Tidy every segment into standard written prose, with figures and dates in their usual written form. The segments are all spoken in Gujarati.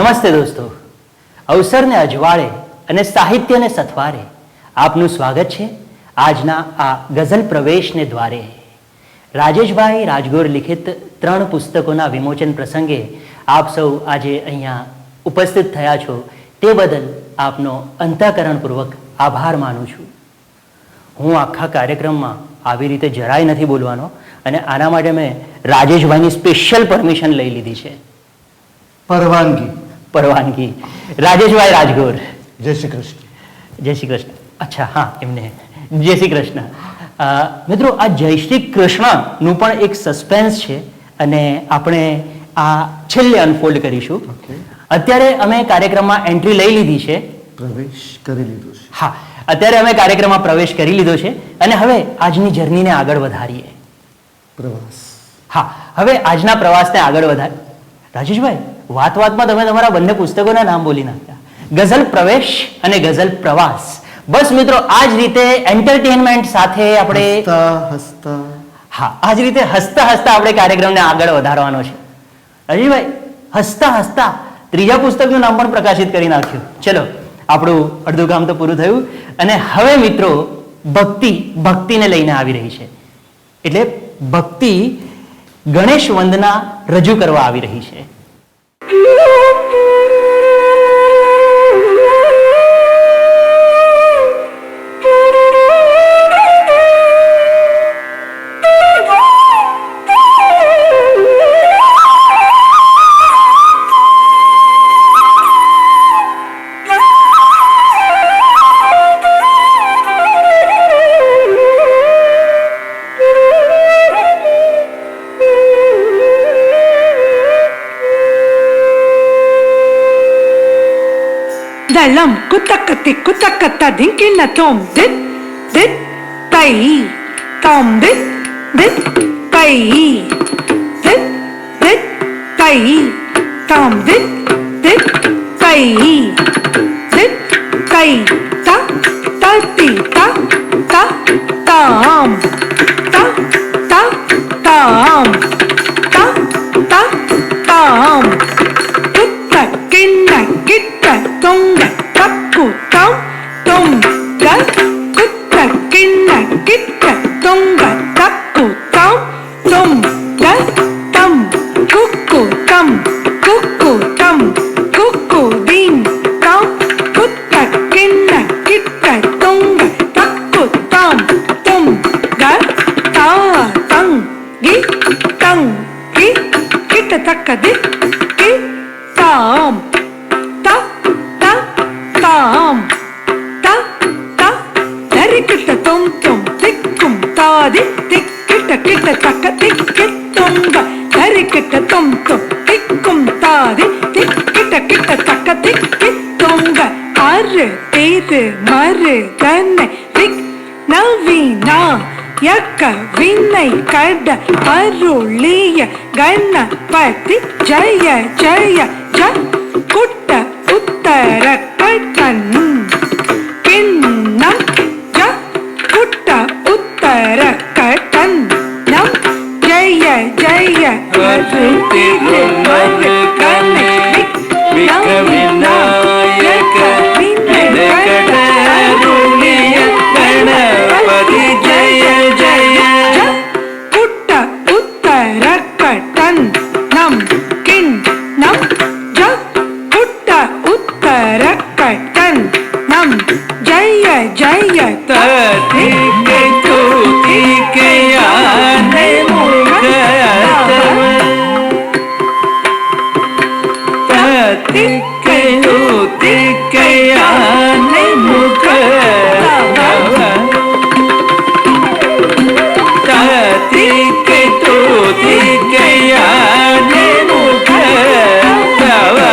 નમસ્તે દોસ્તો, અવસરને અજવાળે અને સાહિત્યને સથવારે આપનું સ્વાગત છે આજના આ ગઝલ પ્રવેશને દ્વારે. રાજેશભાઈ રાજગોર લિખિત 3 પુસ્તકોના વિમોચન પ્રસંગે આપ સૌ આજે અહીંયા ઉપસ્થિત થયા છો તે બદલ આપનો અંતઃકરણપૂર્વક આભાર માનું છું. હું આખા કાર્યક્રમમાં આવી રીતે જરાય નથી બોલવાનો અને આના માટે મેં રાજેશભાઈની સ્પેશિયલ પરમિશન લઈ લીધી છે. પરવાનગી રાજેશભાઈ રાજગોર. જય શ્રી કૃષ્ણ. જય શ્રી કૃષ્ણ. અચ્છા, હા, એમને જય શ્રી કૃષ્ણ. મિત્રો, આ જય શ્રી કૃષ્ણનું પણ એક સસ્પેન્સ છે અને આપણે આ છેલ્લે અનફોલ્ડ કરીશું. અત્યારે અમે કાર્યક્રમમાં એન્ટ્રી લઈ લીધી છે, પ્રવેશ કરી લીધો છે. હા, અત્યારે અમે કાર્યક્રમમાં પ્રવેશ કરી લીધો છે અને હવે આજની જર્નીને આગળ વધારીએ. પ્રવાસ. હા, હવે આજના પ્રવાસને આગળ વધારીએ. રાજેશભાઈ, વાતમાં તમે તમારા બંને પુસ્તકોના નામ બોલી નાખ્યા, ગઝલ પ્રવેશ અને ગઝલ પ્રવાસ. બસ મિત્રો, આ જ રીતે એન્ટરટેનમેન્ટ સાથે આપણે આ જ રીતે હસતા હસતા આપણે કાર્યક્રમને આગળ વધારવાનો છે. રાજેશભાઈ, હસતા હસતા ત્રીજા પુસ્તકનું નામ પણ પ્રકાશિત કરી નાખ્યું. ચલો, આપણું અડધું કામ તો પૂરું થયું અને હવે મિત્રો ભક્તિને લઈને આવી રહી છે. એટલે ભક્તિ ગણેશ વંદના રજૂ કરવા આવી રહી છે. Dalam kutakati kutakata dinkina tom dit dit pai tom dit dit pai dit dit pai tom dit dit pai dit pai ta ta ti ta ta tam ta ta tam ta ta tam kutakina kita tonga takutam tonga kutakina kita tonga takutam tonga tam kukutam kukudin tam kutakina kita tonga takutam tonga ta tang gi kita takadi ki tam tam ta ta tarikita tom tom tikkum taadi tikkita kita takka tikkitonga tarikita tom tom tikkum taadi tikkita kita takka tikkitonga arre tere marre ganne tik navina yakka vinay kada aruliya ganapati jaya jaya ja kutta uttara katan kinnam ja kutta uttara katan nam jaya jaya arutire markane vikvinayaka vinayakaruliya ganapati jaya jaya ja kutta uttara katan nam kinnam ja kutta uttara katan nam jaya jaya tatike tutike yaane mugatava tatike tutike yaane mugatava tatike tutike yaane mugatava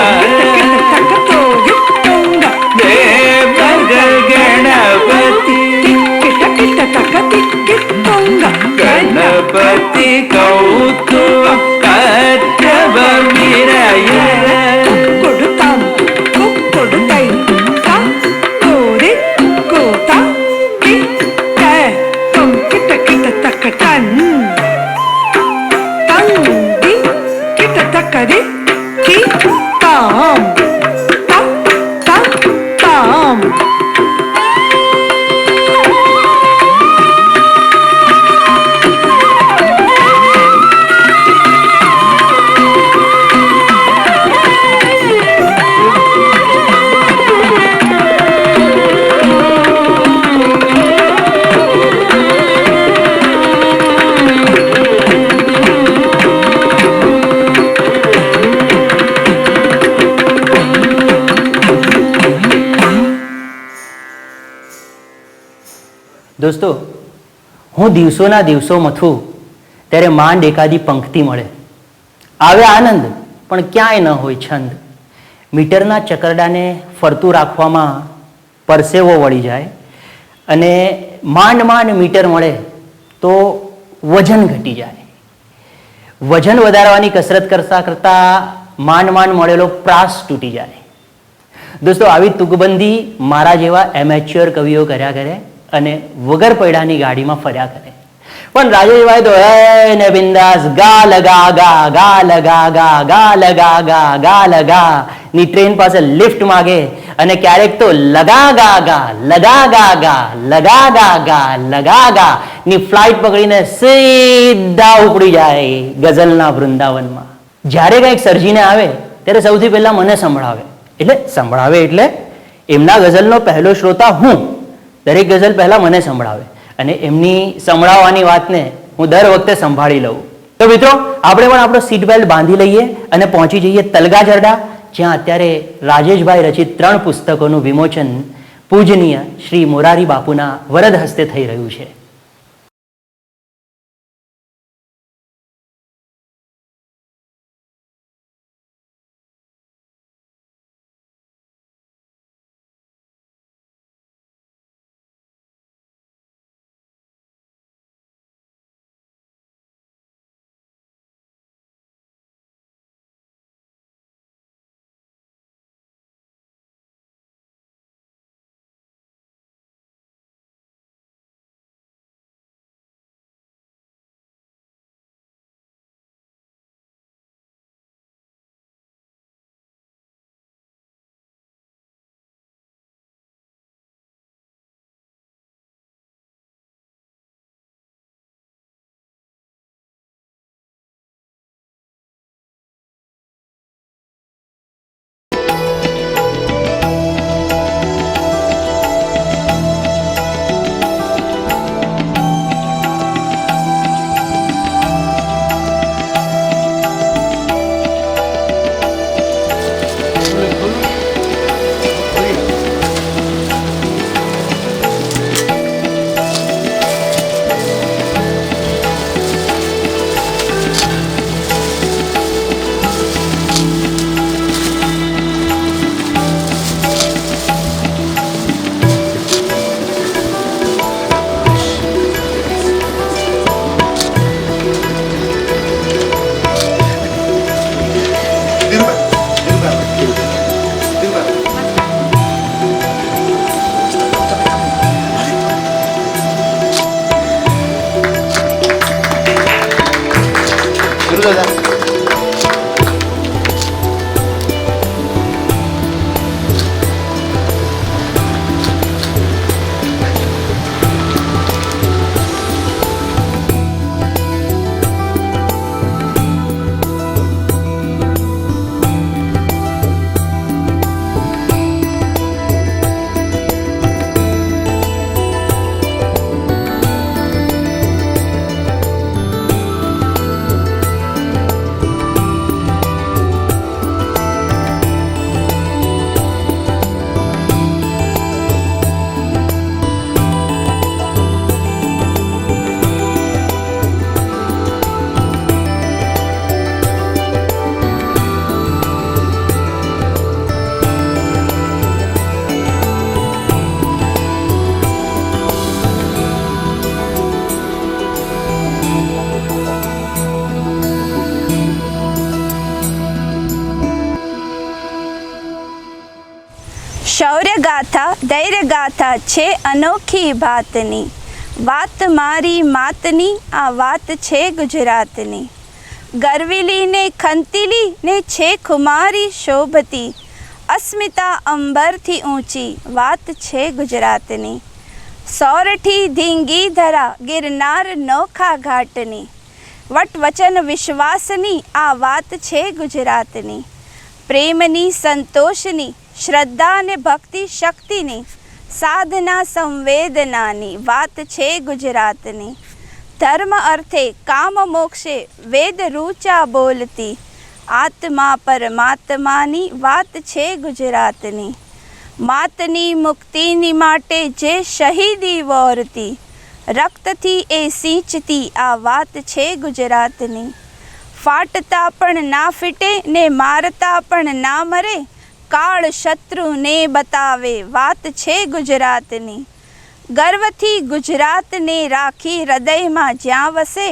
Ganpati कौतुक कट्टव विरय कोडुताम कोडुताई ता कोरे कोता कि ता तुम किट किट तकटन तंगी किट तकरे कि ताम દોસ્તો, હું દિવસોના દિવસો મથું ત્યારે માંડ એકાદી પંક્તિ મળે. આવે આનંદ પણ ક્યાંય ન હોય છંદ. મીટરના ચકરડાને ફરતું રાખવામાં પરસેવો વળી જાય અને માંડ માંડ મીટર મળે તો વજન ઘટી જાય. વજન વધારવાની કસરત કરતાં માંડ માંડ મળેલો પ્રાસ તૂટી જાય. દોસ્તો, આવી તુકબંધી મારા જેવા એમેચ્યોર કવિઓ કર્યા કરે અને વગર પૈડાની ગાડીમાં ફર્યા કરે. પણ રાજેશભાઈ તો ને બિંદાસ ગા લગા ગા ગા લગા ગા ગા લગા ગા ગા લગા ની ટ્રેન પાસે લિફ્ટ માગે અને ક્યારેક તો લગા ગા ગા લગા ગા ગા લગા ગા ગા લગા ગા ની ફ્લાઇટ પકડીને સીધા ઉપડી જાય ગઝલના વૃંદાવનમાં. જ્યારે કંઈક સર્જીને આવે ત્યારે સૌથી પહેલા મને સંભળાવે. એટલે એમના ગઝલનો પહેલો શ્રોતા હું. દરેક ગઝલ પહેલા મને સંભળાવે અને એમની સંભળાવવાની વાતને હું દર વખતે સંભાળી લઉં. તો મિત્રો, આપણે પણ આપણો સીટ બેલ્ટ બાંધી લઈએ અને પહોંચી જઈએ તલગા જરડા, જ્યાં અત્યારે રાજેશભાઈ રચિત 3 પુસ્તકોનું વિમોચન પૂજનીય શ્રી મોરારી બાપુના વરદ હસ્તે થઈ રહ્યું છે. શૌર્ય ગાથા ધૈર્ય ગાથા છે અનોખી ભાતની. વાત મારી માતની આ વાત છે ગુજરાતની. ગરવીલી ને ખંતીલી ને છે ખુમારી શોભતી. અસ્મિતા અંબરથી ઊંચી વાત છે ગુજરાતની. સોરઠી ધીંગી ધરા ગિરનાર નોખા ઘાટની. વટવચન વિશ્વાસની આ વાત છે ગુજરાતની. પ્રેમની સંતોષની શ્રદ્ધા ને ભક્તિ શક્તિની સાધના સંવેદનાની વાત છે ગુજરાતની. ધર્મ અર્થે કામ મોક્ષે વેદ રૂચા બોલતી. આત્મા પરમાત્માની વાત છે ગુજરાતની. માતની મુક્તિની માટે જે શહીદી વોરતી. રક્તથી એ સિંચતી આ વાત છે ગુજરાતની. ફાટતા પણ ના ફીટે ને મારતા પણ ના મરે, કાળ શત્રુને બતાવે વાત છે ગુજરાતની. ગર્વથી ગુજરાતને રાખી હૃદયમાં જ્યાં વસે,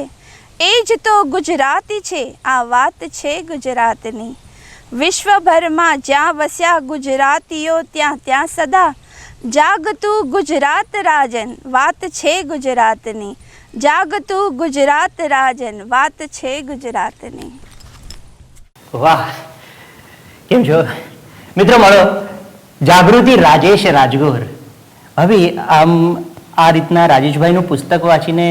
એ જ તો ગુજરાતી છે આ વાત છે ગુજરાતની. વિશ્વભરમાં જ્યાં વસ્યા ગુજરાતીઓ ત્યાં ત્યાં સદા, જાગતું ગુજરાત રાજન વાત છે ગુજરાતની. જાગતું ગુજરાત રાજન વાત છે ગુજરાતની. વાહ, કેમ છો મિત્રો? મળો જાગૃતિ રાજેશ રાજગોર. હવે આમ આ રીતના રાજેશભાઈનું પુસ્તક વાંચીને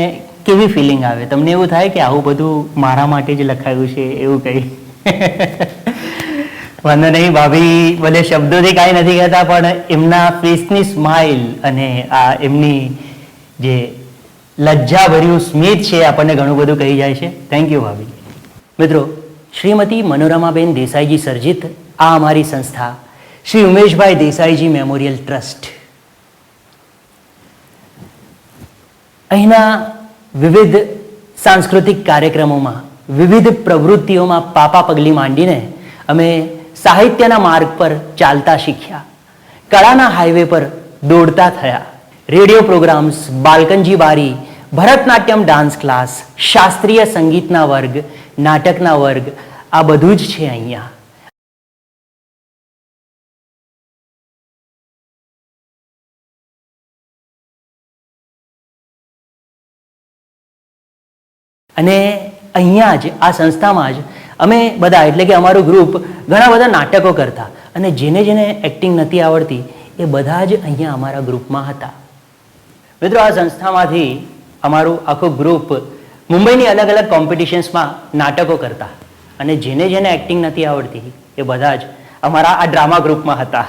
કેવી ફિલિંગ આવે? તમને એવું થાય કે આવું બધું મારા માટે જ લખાયું છે એવું કંઈ? વાંધો નહીં, ભાભી ભલે શબ્દોથી કાંઈ નથી કહેતા, પણ એમના ફેસની સ્માઇલ અને આ એમની જે લજ્જાભર્યું સ્મિત છે આપણને ઘણું બધું કહી જાય છે. થેન્ક યુ ભાભી. મિત્રો, શ્રીમતી મનોરમાબેન દેસાઈજી સર્જિત આ અમારી સંસ્થા શ્રી ઉમેશભાઈ દેસાઈજી મેમોરિયલ ટ્રસ્ટ, અહીંના વિવિધ સાંસ્કૃતિક કાર્યક્રમોમાં, વિવિધ પ્રવૃત્તિઓમાં પાપા પગલી માંડીને અમે સાહિત્યના માર્ગ પર ચાલતા શીખ્યા, કળાના હાઈવે પર દોડતા થયા. રેડિયો પ્રોગ્રામ્સ, બાલકનજી બારી, ભરતનાટ્યમ ડાન્સ ક્લાસ, શાસ્ત્રીય સંગીતના વર્ગ, નાટકના વર્ગ, આ બધું જ છે અહીંયા. અને અહીંયા જ આ સંસ્થામાં જ અમે બધા, એટલે કે અમારું ગ્રુપ ઘણા બધા નાટકો કરતા, અને જેને જેને એક્ટિંગ નથી આવડતી એ બધા જ અહીંયા અમારા ગ્રુપમાં હતા. મિત્રો, આ સંસ્થામાંથી અમારું આખું ગ્રુપ મુંબઈની અલગ અલગ કોમ્પિટિશન્સમાં નાટકો કરતા, અને જેને જેને એક્ટિંગ નથી આવડતી એ બધા જ અમારા આ ડ્રામા ગ્રુપમાં હતા.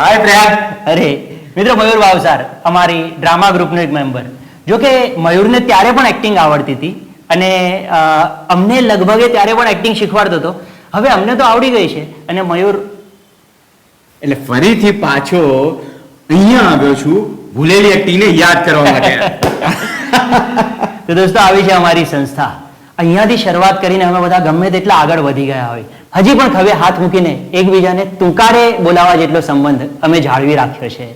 હાય પ્રયાગ. અરે મિત્રો, મયુર ભાવસાર અમારી ડ્રામા ગ્રુપનો એક મેમ્બર. જો કે મયુરને ત્યારે પણ એક્ટિંગ આવડતી હતી, અને અમને લગભગ ત્યારે પણ એક્ટિંગ શીખવાડતો હતો. હવે અમને તો આવડી ગઈ છે, અને મયુર એટલે ફરીથી પાછો અહીંયા આવ્યો છું ભૂલેલી એક્ટિંગને યાદ કરવા માટે. તો દોસ્તો, આવી છે અમારી સંસ્થા. અહીંયાથી શરૂઆત કરીને અમે બધા ગમે તેટલા આગળ વધી ગયા હોય, હજી પણ ખભે હાથ મૂકીને એકબીજાને તુકારે બોલાવા જેટલો સંબંધ અમે જાળવી રાખ્યો છે.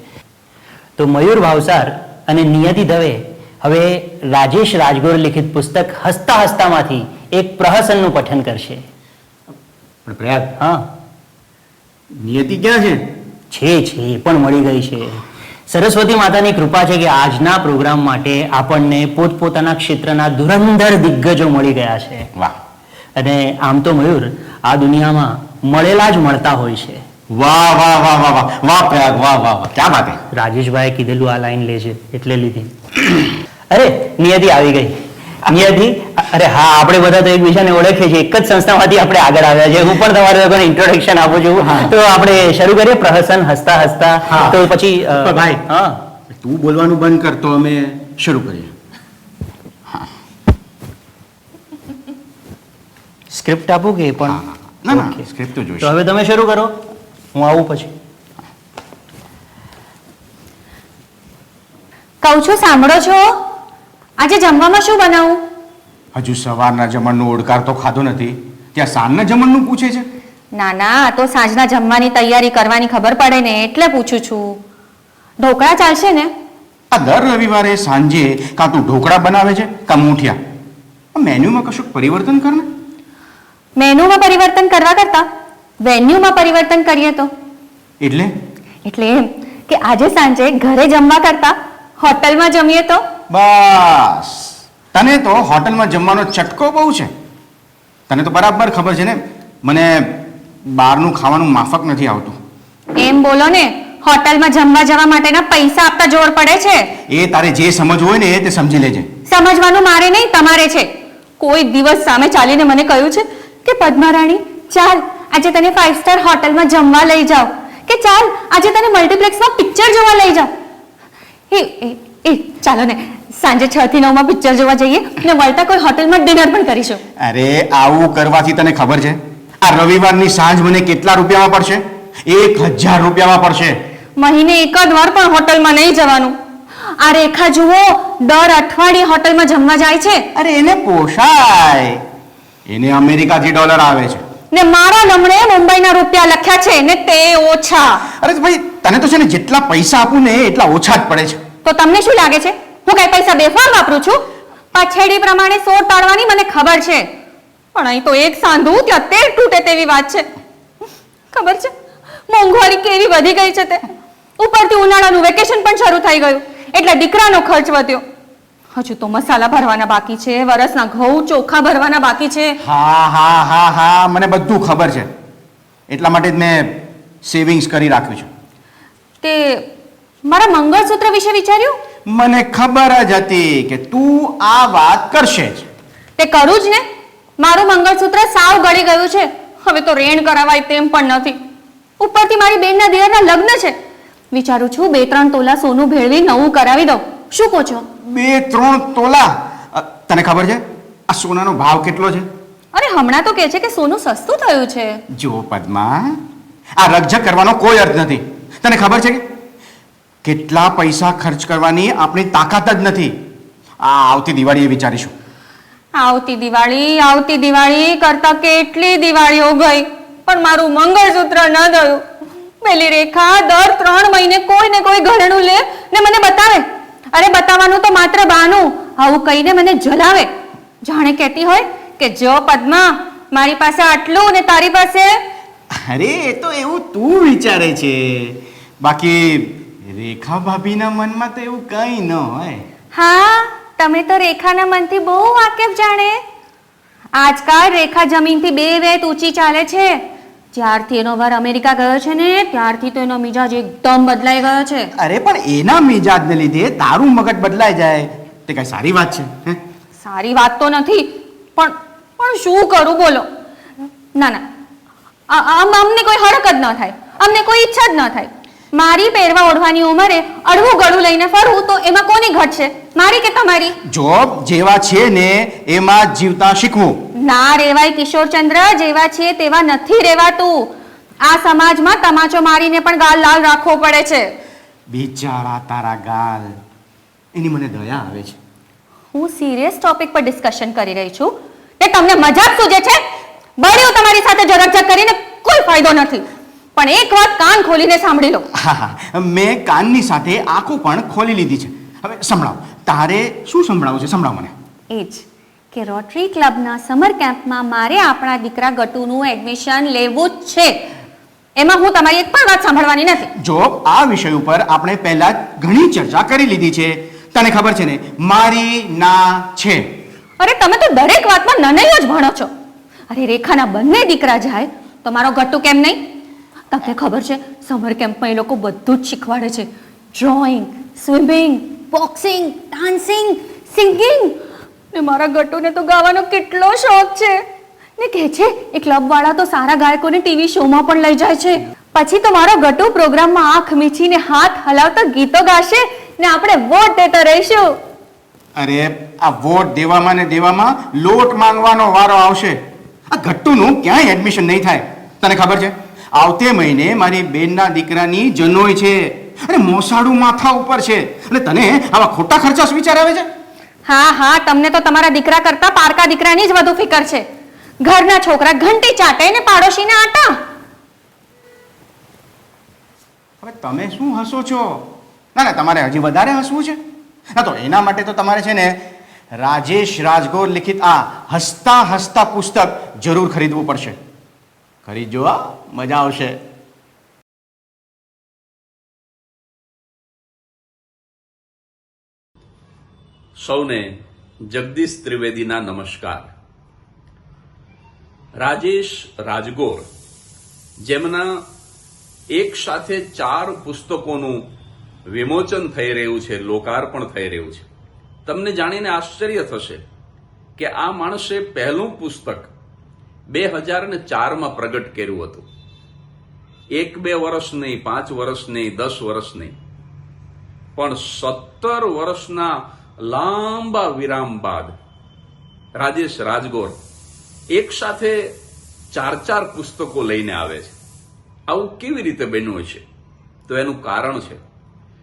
તો મયુર ભાવસાર અને નિયતિ દવે હવે રાજેશ રાજગોર લિખિત પુસ્તક હસતા હસતામાંથી એક પ્રહસનનું પઠન કરશે. પણ પ્રયાગ, હા, નિયતિ ક્યાં છે? છે એ પણ મળી ગઈ છે. સરસ્વતી માતાની કૃપા છે કે આજના પ્રોગ્રામ માટે આપણને પોતપોતાના ક્ષેત્રના ધુરંધર દિગ્ગજો મળી ગયા છે. વાહ અને આમ તો મયુર આ દુનિયામાં મળેલા જ મળતા હોય છે. વાહ વાહ વાહ વાહ વાહ વાહ પ્રયાગ, વાહ વાહ વાહ, ક્યાં વાત હે. રાજેશભાઈએ કીધેલું આ લાઈન લેજે એટલે લીધી. અરે નિયતિ આવી ગઈ. નિયતિ, અરે હા, આપણે બધા તો એકબીજાને ઓળખીએ છીએ, એક જ સંસ્થામાંથી આપણે આગળ આવ્યા છે. હું પણ તમારે લોકોને ઇન્ટ્રોડક્શન આપું છું. તો આપણે શરૂ કરીએ પ્રહસન હસતા હસતા. હા. તો પછી પણ ભાઈ, હા, તું બોલવાનું બંધ કર તો અમે શરૂ કરીએ. સ્ક્રિપ્ટ આપું કે એ પણ? ના ના, Okay. સ્ક્રિપ્ટ તો તો જોઈશ. હવે તમે શરૂ કરો, હું આવું પછી. કહું છું, સાંભળો છો? આજે જમવામાં શું બનાવું? હજુ સવારના જમણનો ઓડકાર તો ખાધો નથી, ત્યાં સાંજના જમણનું પૂછે છે. ના ના, આ તો સાંજના જમવાની તૈયારી કરવાની ખબર પડે ને એટલે પૂછું છું. ઢોકળા ચાલશે ને? આ દર રવિવારે સાંજે કાં તું ઢોકળા બનાવે છે કાં મૂઠિયા. આ મેન્યુમાં કશુંક પરિવર્તન કર ને. મેનુમાં પરિવર્તન કરવા કરતા વેન્યુમાં પરિવર્તન કરીએ તો? એટલે એટલે એમ કે આજે સાંજે ઘરે જમવા કરતા હોટલમાં જમીએ તો? બસ, તને તો હોટલમાં જમવાનો ચટકો બહુ છે. તને તો બરાબર ખબર છે ને, મને બહારનું ખાવાનું માફક નથી આવતું. એમ બોલો ને, હોટલમાં જમવા જવા માટેના પૈસા આપતા જોર પડે છે. એ તારે જે સમજવું હોય ને એ તે સમજી લેજે. સમજવાનું મારે નહીં, તમારે છે. કોઈ દિવસ સામે ચાલીને મને કહ્યું છે કે પદ્મારાણી ચાલ આજે તને 5 સ્ટાર હોટલમાં જમવા લઈ જાઓ, કે ચાલ આજે તને મલ્ટીપ્લેક્સમાં પિક્ચર જોવા લઈ જાઓ. એ ચાલો ને સાંજે 6 થી 9 માં પિક્ચર જોવા જઈએ ને વળતા કોઈ હોટલમાં ડિનર પણ કરીશું. અરે આવું કરવાથી તને ખબર છે આ રવિવારની સાંજ મને કેટલા રૂપિયામાં પડશે? 1000 રૂપિયામાં પડશે. મહિને એક જ વાર પણ હોટલમાં નહીં જવાનું. આ રેખા જુઓ, દર અઠવાડિયે હોટલમાં જમવા જાય છે. અરે એને પોષાય, એને અમેરિકાથી ડોલર આવે છે. ને મારા નમણે મુંબઈના રૂપિયા લખ્યા છે ને તે ઓછા. અરે ભાઈ, તને તો છે ને જેટલા પૈસા આપું ને એટલા ઓછા જ પડે છે. તો તમને શું લાગે છે હું કઈ પૈસા બેફામ વાપરું છું? પછેડી પ્રમાણે સોર પાડવાની મને ખબર છે, પણ અહીં તો એક સાંધું ત્યાં તેર તૂટે તેવી વાત છે. ખબર છે મોંઘવારી કેવી વધી ગઈ છે તે? ઉપરથી ઉનાળાનું વેકેશન પણ શરૂ થઈ ગયું એટલે દીકરાનો ખર્ચ વધ્યો. હજુ તો મસાલા ભરવાના બાકી છે, વરસના ઘઉં ચોખા ભરવાના બાકી છે. હા, મને બધું ખબર છે. એટલા માટે જ મેં સેવિંગ્સ કરી રાખ્યું છે. તે મારા મંગળસૂત્ર વિશે વિચાર્યું? મને ખબર જ હતી કે તું આ વાત કરશે જ. તે કરું જ ને. મારું મંગળસૂત્ર સાવ ગળી ગયું છે, હવે તો રેણ કરાવાય તેમ પણ નથી. ઉપરથી મારી બેનના દિયરના લગ્ન છે. વિચારું છું 2-3 તોલા સોનું ભેળવી નવું કરાવી દઉં. શું કહો છો? 2-3 તોલા? તને ખબર છે આ સોનાનો ભાવ કેટલો છે? અરે હમણાં તો કહે છે કે સોનું સસ્તું થયું છે. જો પદ્મા, આ રકઝક કરવાનો કોઈ અર્થ નથી. તને ખબર છે કે કેટલા પૈસા ખર્ચ કરવાની આપણી તાકાત જ નથી. આ આવતી દિવાળીએ વિચારીશું. આવતી દિવાળી કરતા કેટલી દિવાળીઓ ગઈ, પણ મારું મંગળસૂત્ર ન થયું. પેલી રેખા દર 3 મહિને કોઈ ને કોઈ ઘરેણું લે ને મને બતાવે. અરે બતાવવાનું તો માત્ર બાનું, આવું કહીને મને જલાવે. જાણે કહેતી હોય કે જો પદ્મા, મારી પાસે આટલું ને તારી પાસે. અરે એ તો એવું તું વિચારે છે, બાકી રેખા ભાભીના મનમાં તો એવું કંઈ ન હોય. હા, તમે તો રેખાના મનથી બહુ વાકેફ જાણે. આજકાલ રેખા જમીનથી 2 વેત ઊંચી ચાલે છે. જ્યારથી એનો વર અમેરિકા ગયો છે ને ત્યારથી તો એનો મિજાજ એકદમ બદલાઈ ગયો છે. અરે પણ એના મિજાજને લીધે તારું મગજ બદલાઈ જાય તે કઈ સારી વાત છે? હે? સારી વાત તો નથી, પણ શું કરું બોલો. ના, અમને કોઈ હરકત ન થાય, અમને કોઈ ઈચ્છા જ ન થાય. મારી પહેરવા ઓઢવાની ઉંમરે અડવું ગળું લઈને ફરવું તો એમાં કોની ઘટ છે, મારી કે તમારી? જોબ જેવા છે ને એમાં જીવતા શીખવું. ના રેવાય કિશોરચંદ્ર, જેવા છીએ તેવા નથી રેવાતું. આ સમાજમાં તમાચો મારીને પણ ગાલ લાલ રાખવો પડે છે. બિચારા તારા ગાલ, એની મને દયા આવે છે. હું સિરિયસ ટોપિક પર ડિસ્કશન કરી રહી છું ને તમને મજાક સૂજે છે? બળ્યું તમારી સાથે ઝરકઝક કરીને કોઈ ફાયદો નથી. પણ એક વાત કાન ખોલીને સાંભળી લો. હા, મેં કાનની સાથે આંખો પણ ખોલી લીધી છે. હવે સંભળાવ, તારે શું સંભળાવું છે? સંભળાવ મને. એ જ કે રોટરી ક્લબના સમર કેમ્પમાં મારે આપણા દીકરા ગટુનું એડમિશન લેવું જ છે. એમાં હું તમારી એક પણ વાત સાંભળવાની નથી. જો આ વિષય ઉપર આપણે પહેલા જ ઘણી ચર્ચા કરી લીધી છે. તને ખબર છે ને, મારી ના છે. અરે તમે તો દરેક વાતમાં નનૈયો જ ભણો છો. અરે રેખાના બંને દીકરા જાય તો મારો ગટ્ટુ કેમ નહીં? તમને ખબર છે સમર કેમ્પમાં એ લોકો બધું જ શીખવાડે છે. Drawing, swimming, boxing, dancing, singing. ને મારા ગટ્ટુને તો ગાવાનો કેટલો શોખ છે. ને કહે છે એ ક્લબ વાળા તો સારા ગાયકોને ટીવી શોમાં પણ લઈ જાય છે. પછી તો મારો ગટ્ટુ પ્રોગ્રામમાં આંખ મીચીને હાથ હલાવતા ગીતો ગાશે ને આપણે વોટ દેતા રહીશું. અરે આ વોટ દેવામાં ને દેવામાં લોટ માંગવાનો વારો આવશે. આ ગટ્ટુનું ક્યાંય એડમિશન નહીં થાય. તને ખબર છે આવતે મહિને મારી બેનના દીકરાની જનોય છે. અરે મોસાળું માથા ઉપર છે અને તને આવા ખોટા ખર્ચા વિચાર આવે છે? હા, તમને તો તમારા દીકરા કરતા પારકા દીકરાની જ વધુ ફિકર છે. ઘરના છોકરા ઘંટી ચાટે ને પાડોશીને આટા. હવે તમે શું હસો છો? ના, તમારે હજી વધારે હસવું છે. ના, તો એના માટે તો તમારે છે ને રાજેશ રાજગોર લિખિત આ હસતા હસતા પુસ્તક જરૂર ખરીદવું પડશે. ખરીદજો, મજા આવશે. સૌને જગદીશ ત્રિવેદીના નમસ્કાર. રાજેશ રાજગોર, જેમના એક સાથે 4 પુસ્તકોનું વિમોચન થઈ રહ્યું છે, લોકાર્પણ થઈ રહ્યું છે. તમને જાણીને આશ્ચર્ય થશે કે આ માણસે પહેલું પુસ્તક 2004માં પ્રગટ કર્યું હતું. 1-2 વર્ષ નહીં, 5 વર્ષ નહીં, 10 વર્ષ નહીં, પણ 17 વર્ષના લાંબા વિરામ બાદ રાજેશ રાજગોર એક સાથે 4 પુસ્તકો લઈને આવે છે. આવું કેવી રીતે બન્યું છે? તો એનું કારણ છે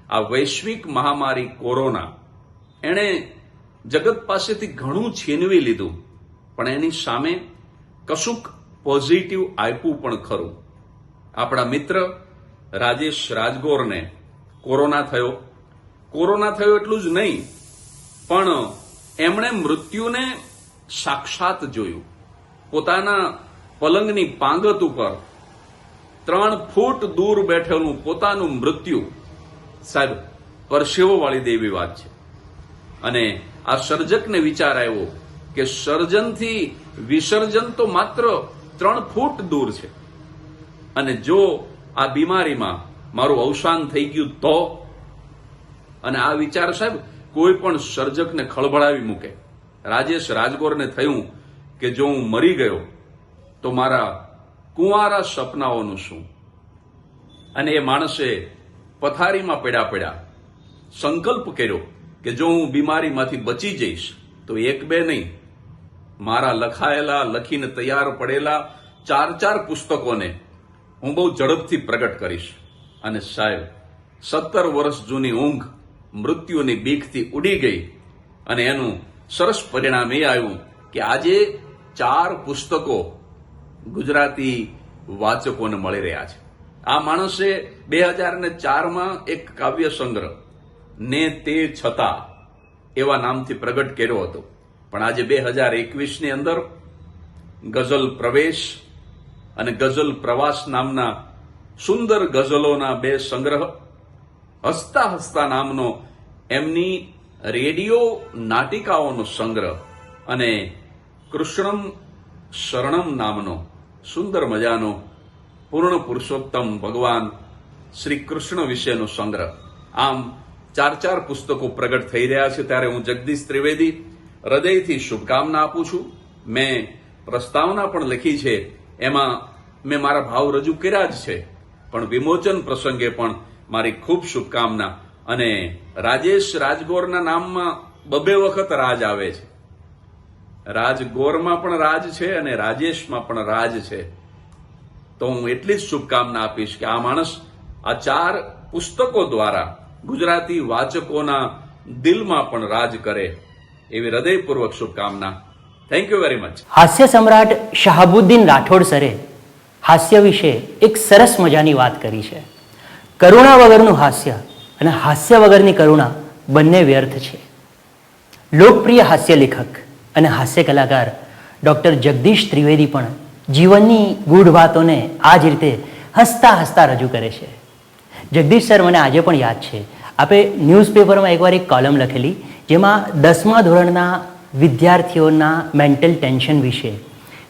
આ વૈશ્વિક મહામારી કોરોના એણે જગત પાસેથી ઘણું છીનવી લીધું, પણ એની સામે કશુંક પોઝિટિવ આપ્યું પણ ખરું. આપણા મિત્ર રાજેશ રાજગોરને કોરોના થયો એટલું જ નહીં, પણ એમણે મૃત્યુને સાક્ષાત જોયું. પોતાના પલંગની પાંગત ઉપર 3 ફૂટ દૂર બેઠેલું પોતાનું મૃત્યુ, સાહેબ પરસેવો વાળી દેવી વાત છે. અને આ સર્જકને વિચાર આવ્યો કે સર્જનથી વિસર્જન તો માત્ર 3 ફૂટ દૂર છે, અને જો આ બીમારીમાં મારું અવસાન થઈ ગયું તો. અને આ વિચાર સાહેબ કોઈ પણ સર્જકને ખળભળાવી મૂકે. રાજેશ રાજગોરને થયું કે જો હું મરી ગયો તો મારા કુંવારા સપનાઓનું શું. અને એ માણસે પથારીમાં પડ્યા સંકલ્પ કર્યો કે જો હું બીમારીમાંથી બચી જઈશ તો 1-2 નહીં, મારા લખીને તૈયાર પડેલા 4 પુસ્તકોને હું બહુ ઝડપથી પ્રગટ કરીશ. અને સાહેબ 17 વર્ષ જૂની ઊંઘ મૃત્યુની બીકથી ઉડી ગઈ, અને એનું સરસ પરિણામ એ આવ્યું કે આજે 4 પુસ્તકો ગુજરાતી વાચકોને મળી રહ્યા છે. આ માણસે 2004માં એક કાવ્ય સંગ્રહ ને તે છતાં એવા નામથી પ્રગટ કર્યો હતો, પણ આજે 2021ની અંદર ગઝલ પ્રવેશ અને ગઝલ પ્રવાસ નામના સુંદર ગઝલોના 2 સંગ્રહ, હસતા હસતા નામનો એમની રેડિયો નાટિકાઓનો સંગ્રહ, અને કૃષ્ણમ શરણમ નામનો સુંદર મજાનો પૂર્ણ પુરુષોત્તમ ભગવાન શ્રી કૃષ્ણ વિશેનો સંગ્રહ. આમ 4 પુસ્તકો પ્રગટ થઈ રહ્યા છે. ત્યારે હું જગદીશ ત્રિવેદી હૃદયથી શુભકામના આપું છું. મેં પ્રસ્તાવના પણ લખી છે, એમાં મેં મારા ભાવ રજૂ કર્યા જ છે, પણ વિમોચન પ્રસંગે પણ મારી ખૂબ શુભકામના. અને રાજેશ રાજગોરના નામમાં 2 વખત રાજ આવે છે. રાજગોરમાં પણ રાજ છે અને રાજેશમાં પણ રાજ છે. તો હું એટલી જ શુભકામના આપીશ કે આ માણસ આ 4 પુસ્તકો દ્વારા ગુજરાતી વાચકોના દિલમાં પણ રાજ કરે, એવી હૃદયપૂર્વક શુભકામના. Thank you very much. હાસ્ય સમ્રાટ શાહબુદ્દીન રાઠોડ સરે હાસ્ય વિશે એક સરસ મજાની વાત કરી છે. કરુણા વગરનું હાસ્ય અને હાસ્ય વગરની કરુણા બંને વ્યર્થ છે. લોકપ્રિય હાસ્ય લેખક અને હાસ્ય કલાકાર ડૉક્ટર જગદીશ ત્રિવેદી પણ જીવનની ગૂઢ વાતોને આ જ રીતે હસતા હસતા રજૂ કરે છે. જગદીશ સર, મને આજે પણ યાદ છે, આપે ન્યૂઝપેપરમાં એકવાર એક કોલમ લખેલી, જેમાં 10મા ધોરણના વિદ્યાર્થીઓના મેન્ટલ ટેન્શન વિશે,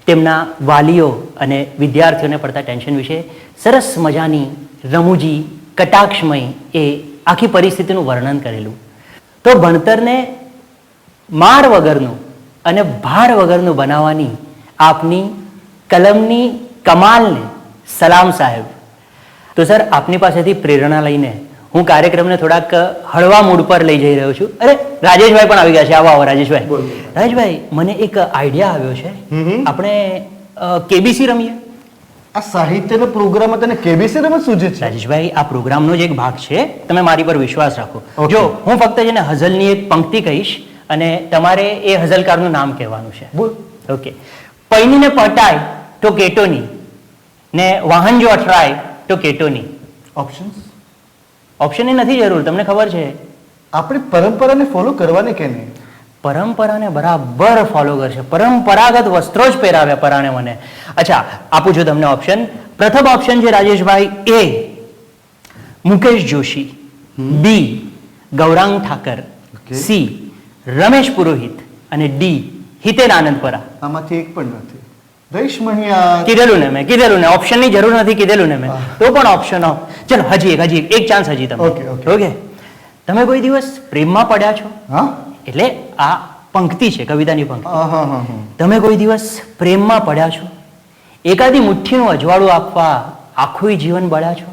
તેમના વાલીઓ અને વિદ્યાર્થીઓને પડતા ટેન્શન વિશે સરસ મજાની રમૂજી કટાક્ષમય એ આખી પરિસ્થિતિનું વર્ણન કરેલું. તો ભણતરને માર વગરનું અને ભાર વગરનું બનાવવાની આપની કલમની કમાલને સલામ સાહેબ. તો સર, આપની પાસેથી પ્રેરણા લઈને હું કાર્યક્રમને થોડાક હળવા મૂડ પર લઈ જઈ રહ્યો છું. અરે રાજેશભાઈ પણ આવી ગયા છે. આવો રાજેશભાઈ. રાજેશભાઈ, મને એક આઈડિયા આવ્યો છે, આપણે કેબીસી રમીએ. આ સાહિત્યનો પ્રોગ્રામ હતો ને કેબીસી રમત શું છે? રાજેશભાઈ, આ પ્રોગ્રામનો જ એક ભાગ છે, તમે મારી પર વિશ્વાસ રાખો. જો હું ફક્ત છે ને હઝલની એક પંક્તિ કહીશ અને તમારે એ હઝલકારનું નામ કહેવાનું છે. બોલ. ઓકે. પૈણીને પટાય તો કેટોની, ને વાહન જો અથડાય તો કેટોની. ઓપ્શન્સ? ઓપ્શનની નથી જરૂર, તમને ખબર છે. આપણે પરંપરાને ફોલો કરવાની કે નહીં? પરંપરાને બરાબર ફોલો કરશે. પરંપરાગત વસ્ત્રો જ પહેરાવ્યા પરાણે મને. અચ્છા, આપું છું તમને ઓપ્શન. પ્રથમ ઓપ્શન છે રાજેશભાઈ, એ મુકેશ જોશી, બી ગૌરાંગ ઠાકર, સી રમેશ પુરોહિત અને ડી હિતેન આનંદપરા. આમાંથી એક પણ નથી. રહીશ મણિયાર. કીધેલું ને મેં, કીધેલું ને, ઓપ્શનની જરૂર નથી, કીધેલું ને મેં. તો પણ ઓપ્શન ચલો, હજી એક ચાન્સ હજી તમે. ઓકે. તમે કોઈ દિવસ પ્રેમમાં પડ્યા છો? હા, એટલે આ પંક્તિ છે, કવિતાની પંક્તિ. હા. તમે કોઈ દિવસ પ્રેમમાં પડ્યા છો? એકાદી મુઠ્ઠીનું અજવાળું આપવા આખું જીવન બળ્યા છો?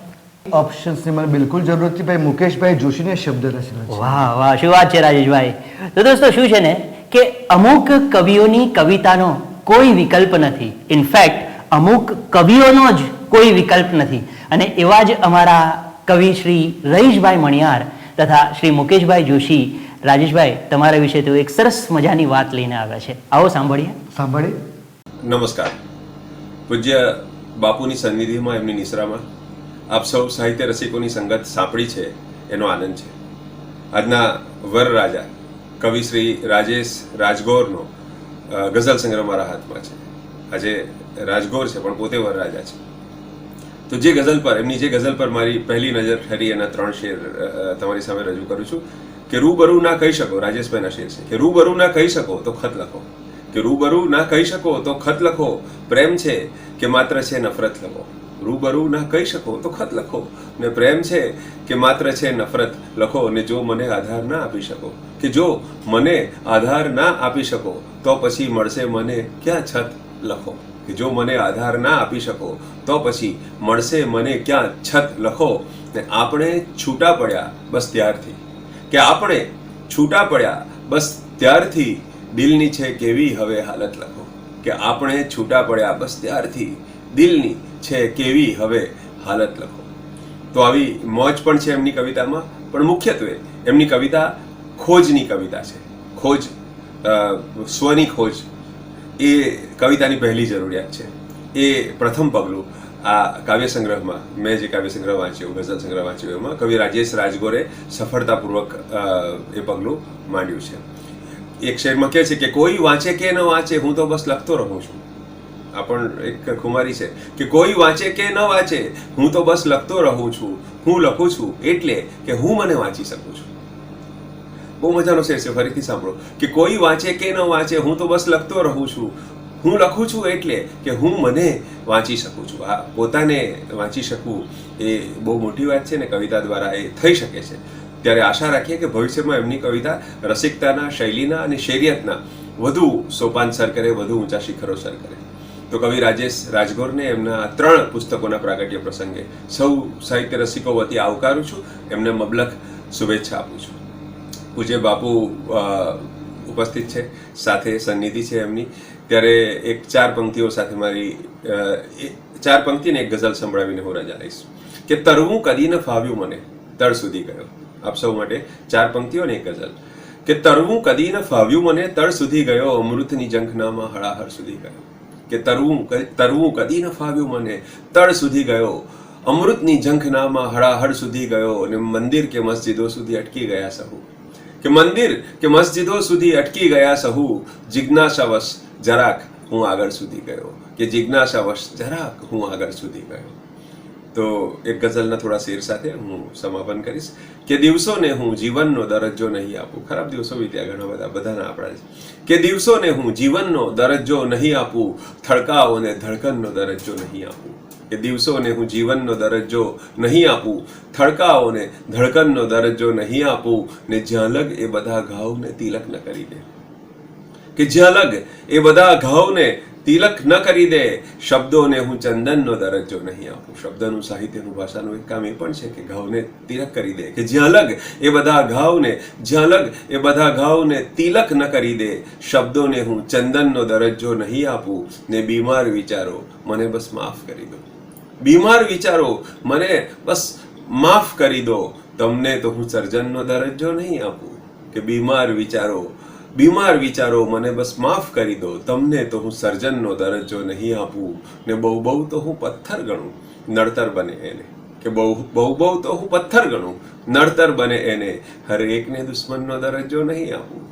ઓપ્શન્સની મને બિલકુલ જરૂર નથી ભાઈ. મુકેશભાઈ જોશીને શબ્દ રચેલા છે. વાહ વાહ, શું વાત છે રાજેશભાઈ. તો દોસ્તો, શું છે ને કે અમુક કવિઓની કવિતાનો કોઈ વિકલ્પ નથી. ઇનફેક્ટ અમુક કવિઓનો જ કોઈ વિકલ્પ નથી. અને એવા જ અમારા કવિ શ્રી રઈશભાઈ મણિયાર તથા શ્રી મુકેશભાઈ જોશી. રાજેશભાઈ, તમારા વિશે તો એક સરસ મજાની વાત લઈને આવ્યા છે, આવો સાંભળીએ. સાંભળી. નમસ્કાર. પૂજ્ય બાપુની સન્નિધિમાં, એમની નિશ્રામાં આપ સૌ સાહિત્ય રસિકોની સંગત સાંપડી છે એનો આનંદ છે. આજના વરરાજા કવિ શ્રી રાજેશ રાજગોરનો ગઝલ સંગ્રહ મારા હાથમાં છે. આજે રાજગોર છે પણ પોતે વરરાજા છે. તો જે ગઝલ પર, એમની જે ગઝલ પર મારી પહેલી નજર ઠરી એના 3 શેર તમારી સામે રજૂ કરું છું. કે રૂબરૂ ના કહી શકો, રાજેશભાઈના શેર છે કે રૂબરૂ ના કહી શકો તો ખત લખો, કે રૂબરૂ ના કહી શકો તો ખત લખો, પ્રેમ છે કે માત્ર છે નફરત લખો. રૂબરૂ ના કહી શકો તો ખત લખો, ને પ્રેમ છે કે માત્ર છે નફરત લખો. ને જો મને આધાર ના આપી શકો, કે જો મને આધાર ના આપી શકો તો પછી મળશે મને ક્યાં છત લખો. કે જો મને આધાર ના આપી શકો તો પછી મળશે મને ક્યાં છત લખો. ને આપણે છૂટા પડ્યા બસ ત્યારથી, કે આપણે છૂટા પડ્યા બસ ત્યારથી દિલની છે કેવી હવે હાલત લખો. કે આપણે છૂટા પડ્યા બસ ત્યારથી દિલની છે કેવી હવે હાલત લખો. તો આવી મોજ પણ છે એમની કવિતામાં, પણ મુખ્યત્વે એમની કવિતા ખોજની કવિતા છે. ખોજ, સ્વની ખોજ એ કવિતાની પહેલી જરૂરિયાત છે. એ પ્રથમ પગલું આ કાવ્ય સંગ્રહમાં, મેં જે કાવ્ય સંગ્રહ વાંચ્યો, ગઝલ સંગ્રહ વાંચ્યો, એમાં કવિ રાજેશ રાજગોરે સફળતાપૂર્વક એ પગલું માંડ્યું છે. એક શેરમાં કહે છે કે કોઈ વાંચે કે ન વાંચે હું તો બસ લખતો રહું છું. આ પણ એક ખુમારી છે કે કોઈ વાંચે કે ન વાંચે હું તો બસ લખતો રહું છું. હું લખું છું એટલે કે હું મને વાંચી શકું છું. બહુ મજાનો શેર છે, ફરીથી સાંભળો. કે કોઈ વાંચે કે ન વાંચે હું તો બસ લખતો રહું છું. હું લખું છું એટલે કે હું મને વાંચી શકું છું. આ પોતાને વાંચી શકવું એ બહુ મોટી વાત છે ને કવિતા દ્વારા એ થઈ શકે છે. ત્યારે આશા રાખીએ કે ભવિષ્યમાં એમની કવિતા રસિકતાના, શૈલીના અને શેરિયતના વધુ સોપાન સર કરે, વધુ ઊંચા શિખરો સર કરે. તો કવિ રાજેશ રાજગોરને એમના 3 પુસ્તકોના પ્રાગટ્ય પ્રસંગે સૌ સાહિત્ય રસિકો વતી આવકારું છું. એમને મબલખ શુભેચ્છા આપું છું. પૂજ્ય બાપુ ઉપસ્થિત છે, સાથે સન્નિધિ છે એમની. ત્યારે એક 4 પંક્તિઓ સાથે મારી 4 પંક્તિને એક ગઝલ સંભળાવીને હું રજા લઈશ. કે તરવું કદી ન ફાવ્યું મને તળ સુધી ગયો. આપ સૌ માટે 4 પંક્તિઓ ને એક ગઝલ. કે તરવું કદી ન ફાવ્યું મને તળ સુધી ગયો, અમૃતની ઝંખનામાં હળાહળ સુધી ગયો. કે તરવું કદી ન ફાવ્યું મને તળ સુધી ગયો, અમૃતની ઝંખનામાં હળાહળ સુધી ગયો. અને મંદિર કે મસ્જિદો સુધી અટકી ગયા સહુ. કે મંદિર કે મસ્જિદો સુધી અટકી ગયા સહુ, જિજ્ઞાસાવશ જરાક હું આગળ સુધી ગયો. કે જિજ્ઞાસાવશ જરાક હું આગળ સુધી ગયો. તો એક ગઝલના થોડા શેર સાથે હું સમાપન કરીશ. કે દિવસોને હું જીવનનો દરજ્જો નહીં આપું. ખરાબ દિવસો વીત્યા ઘણા બધાના આપણા છે. કે દિવસોને હું જીવનનો દરજ્જો નહીં આપું, થડકાઓને ધડકનનો દરજ્જો નહીં આપું. કે દિવસોને હું જીવનનો દરજ્જો નહીં આપું, થડકાઓને ધડકનનો દરજ્જો નહીં આપું. ને જ્યાં લગ એ બધા ઘાવને તિલક ન કરી દે. કે જ્યાં લગ એ બધા ઘાવને તિલક ન કરી દે, શબ્દોને હું ચંદનનો દરજ્જો નહીં આપું. શબ્દનું, સાહિત્યનું, ભાષાનું એક કામ એ પણ છે કે ઘાવને તિલક કરી દે. કે જ્યાં લગ એ બધા ઘાવને, જ્યાં લગ એ બધા ઘાવને તિલક ન કરી દે, શબ્દોને હું ચંદનનો દરજ્જો નહીં આપું. ને બીમાર વિચારો મને બસ માફ કરી દો. બીમાર વિચારો મને બસ માફ કરી દો, તમને તો હું સર્જનનો દરજ્જો નહીં આપું. કે બીમાર વિચારો મને બસ માફ કરી દો, તમને તો હું સર્જનનો દરજ્જો નહીં આપું. ને બહુ બહુ તો હું પથ્થર ગણું નડતર બને એને. કે બહુ તો હું પથ્થર ગણું નડતર બને એને, હર એકને દુશ્મનનો દરજ્જો નહીં આપું.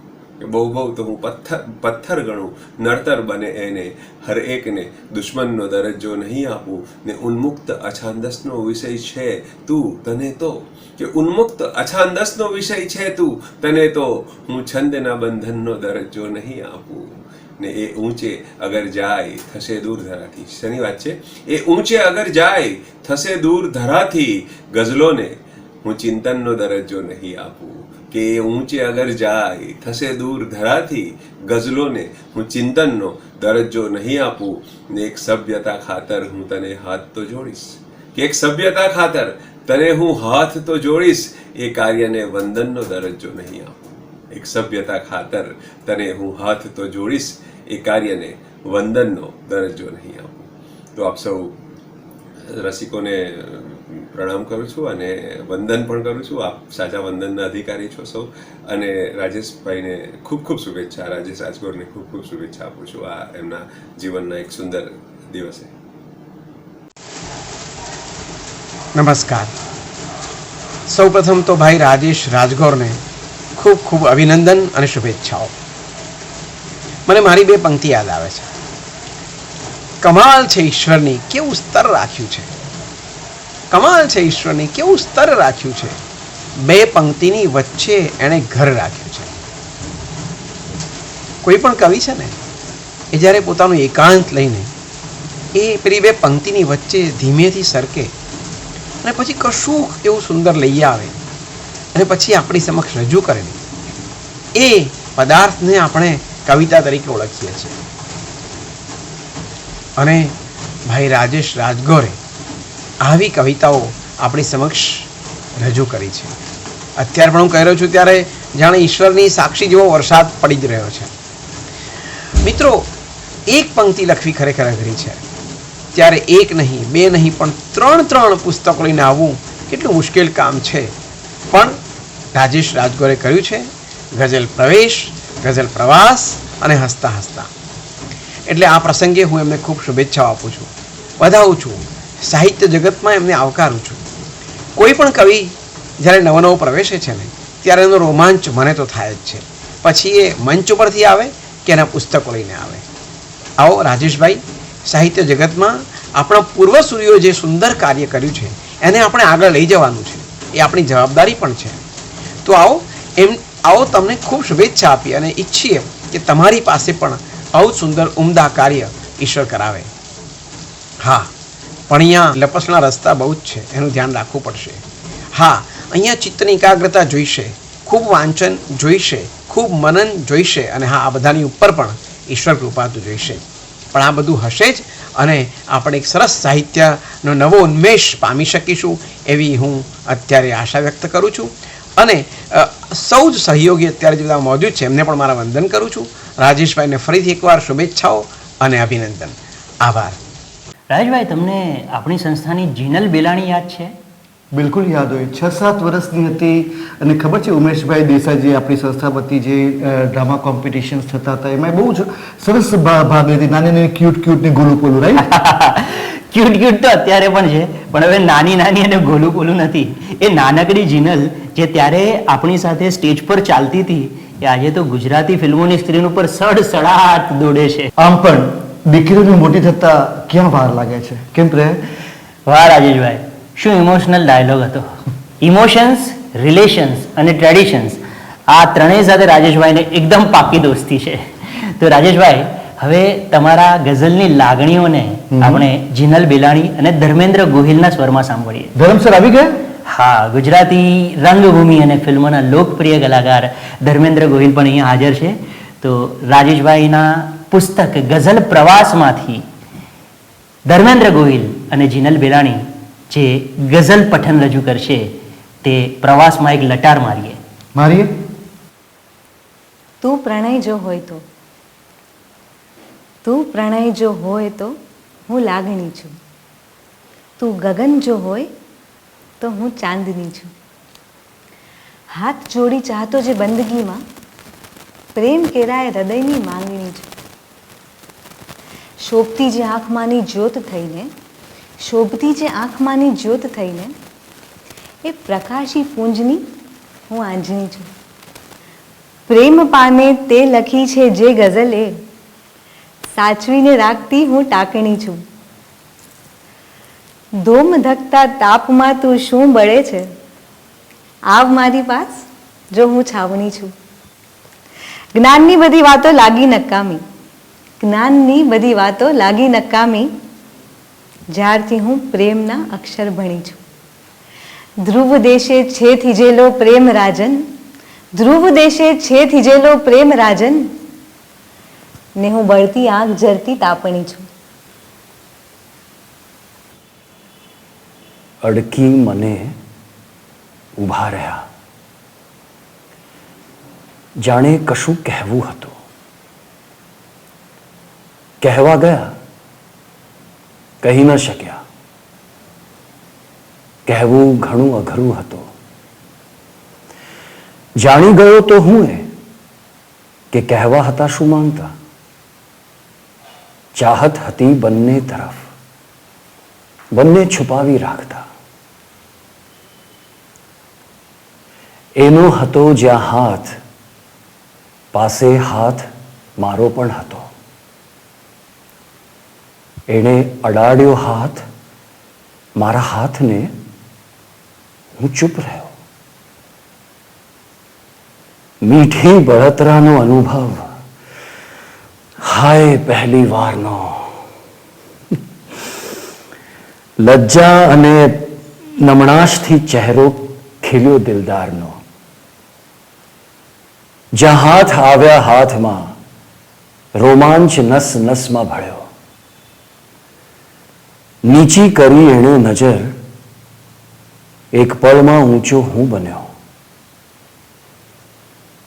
કે બહુ તો હું પથ્થર ગણું નડતર બને એને, હર એકને દુશ્મનનો દરજ્જો નહીં આપું. ને ઉન્મુક્ત અછાંદસનો વિષય છે તું તને તો, કે ઉન્મુક્ત અછાંદસનો વિષય છે તું તને તો, હું છંદના બંધનનો દરજ્જો નહીં આપું. ને એ ઊંચે અગર જાય થશે દૂર ધરાથી. શેની વાત છે? એ ઊંચે અગર જાય થશે દૂર ધરાથી, ગઝલોને હું ચિંતનનો દરજ્જો નહીં આપું. કે એ ઊંચે અગર જાય થશે દૂર ધરાથી, ગઝલોને હું ચિંતનનો દરજ્જો નહીં આપું. ને એક સભ્યતા ખાતર હું તને હાથ તો જોડીશ. કે એક સભ્યતા ખાતર તને હું હાથ તો જોડીશ, એ કાર્યને વંદનનો દરજ્જો નહીં આપું. એક સભ્યતા ખાતર તને હું હાથ તો જોડીશ, એ કાર્યને વંદનનો દરજ્જો નહીં આપું. તો આપ સૌ રસિકોને પ્રણામ કરું છું અને વંદન પણ કરું છું. આપ સાચા વંદનના અધિકારી છો સૌ. અને રાજેશભાઈને ખૂબ ખૂબ શુભેચ્છા, રાજેશ રાજગોરને ખૂબ ખૂબ શુભેચ્છા આપું છું આ એમના જીવનના એક સુંદર દિવસે. નમસ્કાર. સૌપ્રથમ તો ભાઈ રાજેશ રાજગોરને ખૂબ ખૂબ અભિનંદન અને શુભેચ્છાઓ. મને મારી બે પંક્તિ યાદ આવે છે. કમાલ છે ઈશ્વરની, કેવું સ્તર રાખ્યું છે. કમાલ છે ઈશ્વરની, કેવું સ્તર રાખ્યું છે. બે પંક્તિની વચ્ચે એણે ઘર રાખ્યું છે. કોઈ પણ કવિ છે ને એ જ્યારે પોતાનું એકાંત લઈને એ પેલી બે પંક્તિની વચ્ચે ધીમેથી સરકે અને પછી કશું એવું સુંદર લઈ આવે અને પછી આપણી સમક્ષ રજૂ કરે ને, એ પદાર્થને આપણે કવિતા તરીકે ઓળખીએ છીએ. અને ભાઈ રાજેશ રાજગોરે આવી કવિતાઓ આપણી સમક્ષ રજૂ કરી છે. અત્યારે પણ હું કહી રહ્યો છું ત્યારે જાણે ઈશ્વરની સાક્ષી જેવો વરસાદ પડી જ રહ્યો છે. મિત્રો, એક પંક્તિ લખવી ખરેખર અઘરી છે. ત્યારે એક નહીં, બે નહીં, પણ ત્રણ પુસ્તકો લઈને આવવું કેટલું મુશ્કેલ કામ છે. પણ રાજેશ રાજગોરે કર્યું છે. ગઝલ પ્રવેશ, ગઝલ પ્રવાસ અને હસતા હસતા. એટલે આ પ્રસંગે હું એમને ખૂબ શુભેચ્છાઓ આપું છું, વધાવું છું. સાહિત્ય જગતમાં એમને આવકારું છું. કોઈ પણ કવિ જ્યારે નવો નવો પ્રવેશે છે ને ત્યારે એનો રોમાંચ મને તો થાય જ છે. પછી એ મંચ ઉપરથી આવે કે એના પુસ્તકો લઈને આવે. આવો રાજેશભાઈ, સાહિત્ય જગતમાં આપણા પૂર્વસૂરીઓ જે સુંદર કાર્ય કર્યું છે એને આપણે આગળ લઈ જવાનું છે. એ આપણી જવાબદારી પણ છે. તો આવો તમને ખૂબ શુભેચ્છા આપી અને ઈચ્છીએ કે તમારી પાસે પણ આવું સુંદર ઉમદા કાર્ય ઈશ્વર કરાવે. હા, પણ અહીંયા લપસણા રસ્તા બહુ જ છે, એનું ધ્યાન રાખવું પડશે. હા, અહીંયા ચિત્તની એકાગ્રતા જોઈશે, ખૂબ વાંચન જોઈશે, ખૂબ મનન જોઈશે અને હા, આ બધાની ઉપર પણ ઈશ્વર કૃપા તો જોઈશે. પણ આ બધું હશે જ અને આપણે એક સરસ સાહિત્યનો નવો ઉન્મેષ પામી શકીશું એવી હું અત્યારે આશા વ્યક્ત કરું છું. અને સૌ જ સહયોગી અત્યારે જે બધા મોજૂદ છે એમને પણ મારા વંદન કરું છું. રાજેશભાઈને ફરીથી એકવાર શુભેચ્છાઓ અને અભિનંદન. આભાર. રાજેશભાઈ, તમને આપણી સંસ્થાની જીનલ બેલાણી યાદ છે? બિલકુલ યાદ હોય. 6-7 વર્ષની હતી અને ખબર છે ઉમેશભાઈ દેસાઈ આપણી સંસ્થા વતી જે ડ્રામા કોમ્પિટિશન્સ થતા હતા એમાં બહુ જ સરસ ભાગ લીધી. નાની નાની ક્યુટ ને ગોલું પોલું, રાઈટ? ક્યુટ તો અત્યારે પણ છે, પણ હવે નાની અને ગોલું પોલું નથી. એ નાનકડી જીનલ જે ત્યારે આપણી સાથે સ્ટેજ પર ચાલતી હતી એ આજે તો ગુજરાતી ફિલ્મોની સ્ક્રીન ઉપર સડસડાટ દોડે છે. આમ પણ દીકરીને મોટી થતા ક્યાં વાર લાગે છે, કેમ પ્રે? વાહ રાજેશભાઈ, શું ઇમોશનલ ડાયલોગ હતો. ઇમોશન્સ, રિલેશન્સ અને ટ્રેડિશન્સ, આ ત્રણેય સાથે રાજેશભાઈને એકદમ પાકી દોસ્તી છે. તો રાજેશભાઈ, હવે તમારા ગઝલની લાગણીઓને આપણે જીનલ બેલાણી અને ધર્મેન્દ્ર ગોહિલના સ્વરમાં સાંભળીએ. ધર્મ સર આવી ગયા? હા, ગુજરાતી રંગભૂમિ અને ફિલ્મોના લોકપ્રિય કલાકાર ધર્મેન્દ્ર ગોહિલ પણ અહીંયા હાજર છે. તો રાજેશભાઈના પુસ્તક ગઝલ પ્રવાસમાંથી ધર્મેન્દ્ર ગોહિલ અને જીનલ બેલાણી જે ગઝલ પઠન રજૂ કરશે તે પ્રવાસમાં એક લટાર મારીએ. તું પ્રણય જો હોય તો, તું પ્રણય જો હોય તો હું લાગણી છું. તું ગગન જો હોય તો હું ચાંદની છું. હાથ જોડી ચાહતો જે બંદગીમાં પ્રેમ કેરાય હૃદયની માંગણી છું. શોભતી જે આંખમાંની જ્યોત થઈને, શોભતી જે આંખમાંની જ્યોત થઈને એ પ્રકાશી પુંજની હું આંજણી છું. પ્રેમ પાને તે લખી છે જે ગઝલ એ સાચવીને રાખતી હું ટાંકણી છું. ધોમ ધકતા તાપમાં તું શું બળે છે, આવ મારી પાસ જો હું છાવણી છું. જ્ઞાનની બધી વાતો લાગી નકામી, જ્ઞાનની બધી વાતો લાગી નકામી જ્યારથી હું પ્રેમના અક્ષર ભણી છું. ધ્રુવ દેશે છે થીજેલો પ્રેમ રાજન, ધ્રુવ દેશે છે થીજેલો પ્રેમ રાજન ને હું બળતી આંખ જરતી તાપણી છું. અડકી મને ઊભા રહ્યા, જાણે કશું કહેવું હતું. કહેવા ગયા, કહી ન શક્યા. કહેવું ઘણું અઘરું હતું. જાણી ગયો તો હું કે કહેવા હતા શું માંગતા. ચાહત હતી બંને તરફ, બંને છુપાવી રાખતા. એનો હતો જ્યાં હાથ, પાસે હાથ મારો પણ હતો. એણે અડાડ્યો હાથ મારા હાથને, હું ચૂપ રહ્યો. મીઠી બળતરાનો અનુભવ, હાય પહેલી વારનો. લજ્જા અને નમણાશથી ચહેરો ખીલ્યો દિલદારનો. જ્યાં હાથ આવ્યા હાથમાં, રોમાંચ નસ નસમાં ભળ્યો. નીચી કરી એણે નજર, એક પળમાં ઊંચો હું બન્યો.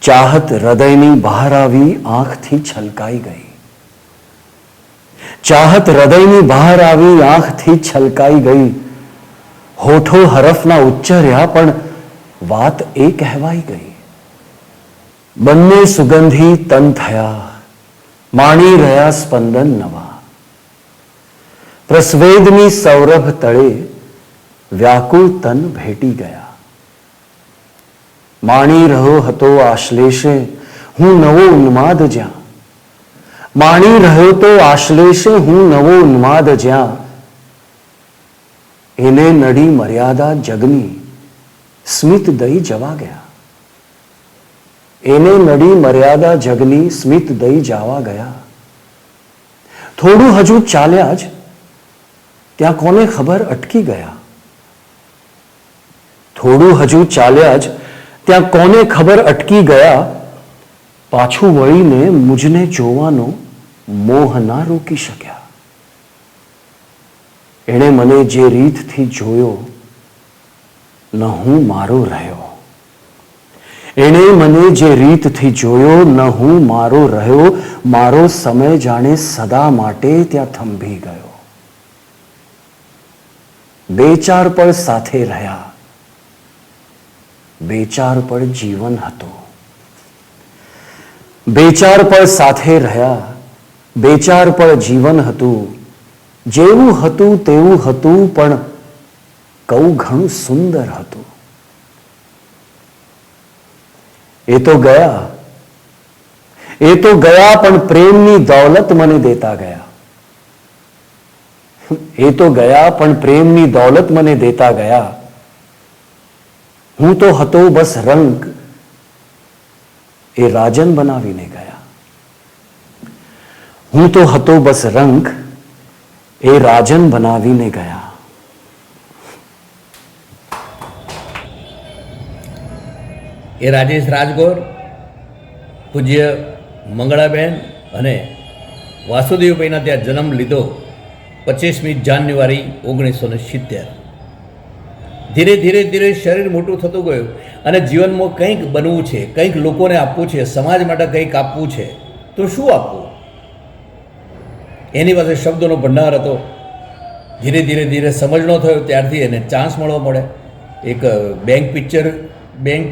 ચાહત હૃદયની બહાર આવી આંખથી છલકાઈ ગઈ. ચાહત હૃદયની બહાર આવી આંખથી છલકાઈ ગઈ. હોઠો હરફના ઉચ્ચર્યા પણ વાત એ કહેવાઈ ગઈ. બંને સુગંધી તન થયા, માણી રહ્યા સ્પંદન નવા. પ્રસ્વેદની સૌરભ તળે વ્યાકુળ તન ભેટી ગયા. માણી રહ્યો હતો આશ્લેષે હું નવો ઉન્માદ જ્યાં. માણી રહ્યો તો આશ્લેષે હું નવો ઉન્માદ જ્યાં. એને નડી મર્યાદા જગની, સ્મિત દઈ જવા ગયા. એને નડી મર્યાદા જગની, સ્મિત દઈ જવા ગયા. થોડું હજુ ચાલ્યા જ ત્યાં કોને ખબર અટકી ગયા. થોડું હજુ ચાલ્યા જ ત્યાં કોને ખબર અટકી ગયા. પાછું વળીને મુજને જોવાનો મોહ ના રોકી શક્યા. એણે મને જે રીતથી જોયો, ન હું મારો રહ્યો. એણે મને જે રીતથી જોયો, ન હું મારો રહ્યો. મારો સમય જાણે સદા માટે ત્યાં થંભી ગયો. બે ચાર પળ સાથે રહ્યા, બે ચાર પળ જીવન હતું. બે ચાર પળ સાથે રહ્યા, બે ચાર પળ જીવન હતું. જેવું હતું તેવું હતું, પણ કહું ઘણું સુંદર હતું. એ તો ગયા, એ તો ગયા, પણ પ્રેમની દોલત મને દેતા ગયા. એ તો ગયા, પણ પ્રેમની દોલત મને દેતા ગયા. હું તો હતો બસ રંગ, એ રાજન બનાવીને ગયા. હું તો હતો બસ રંગ, એ રાજન બનાવીને ગયા. એ રાજેશ રાજગોર, પૂજ્ય મંગળાબેન અને વાસુદેવભાઈના ત્યાં જન્મ લીધો 25મી જાન્યુઆરી 1970. ધીરે ધીરે ધીરે શરીર મોટું થતું ગયું અને જીવનમાં કંઈક બનવું છે, કંઈક લોકોને આપવું છે, સમાજ માટે કંઈક આપવું છે. તો શું આપવું? એની પાસે શબ્દોનો ભંડાર હતો. ધીરે ધીરે ધીરે સમજણો થયો ત્યારથી એને ચાન્સ મળવા મળે. એક બેંક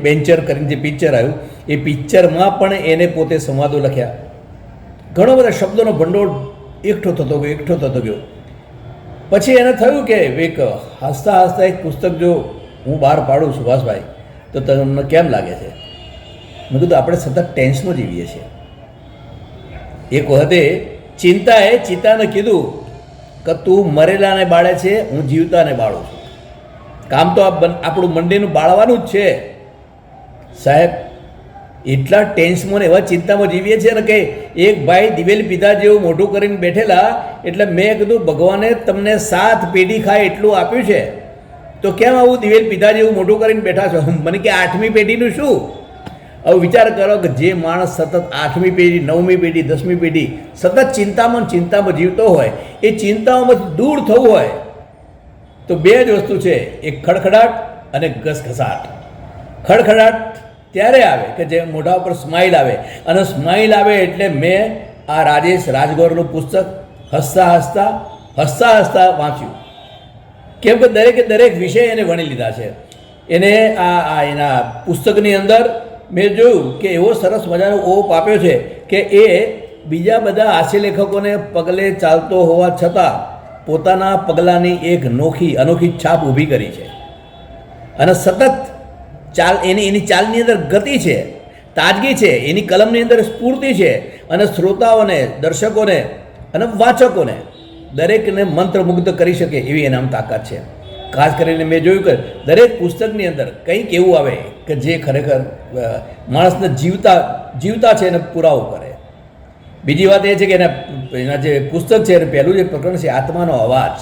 બેન્ચર કરીને જે પિક્ચર આવ્યું, એ પિક્ચરમાં પણ એને પોતે સંવાદો લખ્યા. ઘણો બધા શબ્દોનો ભંડોળ એકઠો થતો ગયો. પછી એને થયું કે એક હસતા હસતા એક પુસ્તક જો હું બહાર પાડું સુભાષભાઈ, તો તમને કેમ લાગે છે? મેં કીધું આપણે સતત ટેન્સમાં જીવીએ છીએ. એક વખતે ચિંતાએ ચિતાને કીધું કે તું મરેલાને બાળે છે, હું જીવતાને બાળું છું. કામ તો આપણું મંડીનું બાળવાનું જ છે સાહેબ. એટલા ટેન્સમાં ને એવા ચિંતામાં જીવીએ છીએ ને કે એક ભાઈ દિવેલ પીધા જેવું મોઢું કરીને બેઠેલા. એટલે મેં કીધું ભગવાને તમને 7 પેઢી ખાય એટલું આપ્યું છે, તો કેમ આવું દિવેલ પીધા જેવું મોઢું કરીને બેઠા છો? મને કે 8મી પેઢીનું શું? હવે વિચાર કરો કે જે માણસ સતત 8મી પેઢી, 9મી પેઢી, 10મી પેઢી સતત ચિંતામાં જીવતો હોય, એ ચિંતાઓમાંથી દૂર થવું હોય તો બે જ વસ્તુ છે, એક ખડખડાટ અને ઘસઘસાટ. ખડખડાટ ત્યારે આવે કે જે મોઢા ઉપર સ્માઇલ આવે, અને સ્માઇલ આવે એટલે મેં આ રાજેશ રાજગોરનું પુસ્તક હસતા હસતા વાંચ્યું. કેમ કે દરેક વિષય એને વણી લીધા છે. એને આ એના પુસ્તકની અંદર મેં જોયું કે એવો સરસ મજાનો ઓપ આપ્યો છે કે એ બીજા બધા હાસ્ય લેખકોને પગલે ચાલતો હોવા છતાં પોતાના પગલાંની એક અનોખી છાપ ઊભી કરી છે. અને સતત એની ચાલની અંદર ગતિ છે, તાજગી છે, એની કલમની અંદર સ્ફૂર્તિ છે. અને શ્રોતાઓને, દર્શકોને અને વાચકોને દરેકને મંત્રમુગ્ધ કરી શકે એવી એનામ તાકાત છે. ખાસ કરીને મેં જોયું કે દરેક પુસ્તકની અંદર કંઈક એવું આવે કે જે ખરેખર માણસને જીવતા છે એને પુરાવો કરે. બીજી વાત એ છે કે એના જે પુસ્તક છે એનું પહેલું જે પ્રકરણ છે આત્માનો અવાજ.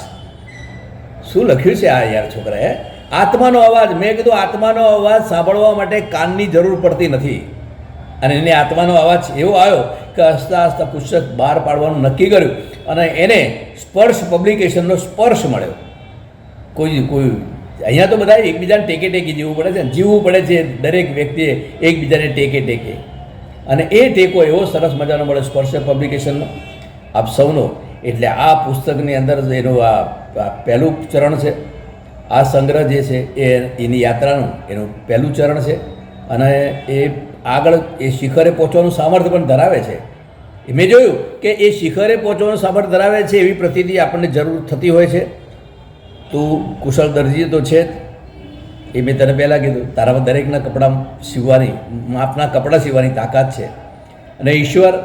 શું લખ્યું છે આ યાર છોકરાએ? આત્માનો અવાજ. મેં કીધું આત્માનો અવાજ સાંભળવા માટે કાનની જરૂર પડતી નથી. અને એને આત્માનો અવાજ એવો આવ્યો કે હસતા હસતા પુસ્તક બહાર પાડવાનું નક્કી કર્યું અને એને સ્પર્શ પબ્લિકેશનનો સ્પર્શ મળ્યો. કોઈ અહીંયા તો બધા એકબીજાને ટેકે જીવવું પડે છે, જીવવું પડે છે દરેક વ્યક્તિએ એકબીજાને ટેકે. અને એ ટેકો એવો સરસ મજાનો મળે સ્પર્શ પબ્લિકેશનનો આપ સૌનો. એટલે આ પુસ્તકની અંદર એનું આ પહેલું ચરણ છે. આ સંગ્રહ જે છે એની યાત્રાનું એનું પહેલું ચરણ છે. અને એ આગળ એ શિખરે પહોંચવાનું સામર્થ્ય પણ ધરાવે છે. મેં જોયું કે એ શિખરે પહોંચવાનું સામર્થ્ય ધરાવે છે એવી પ્રતિતિ આપણને જરૂર થતી હોય છે. તું કુશળ દરજી તો છે જ, એ મેં તને પહેલાં કીધું. તારામાં દરેકના કપડાં સીવવાની, માપના કપડાં સીવવાની તાકાત છે. અને ઈશ્વર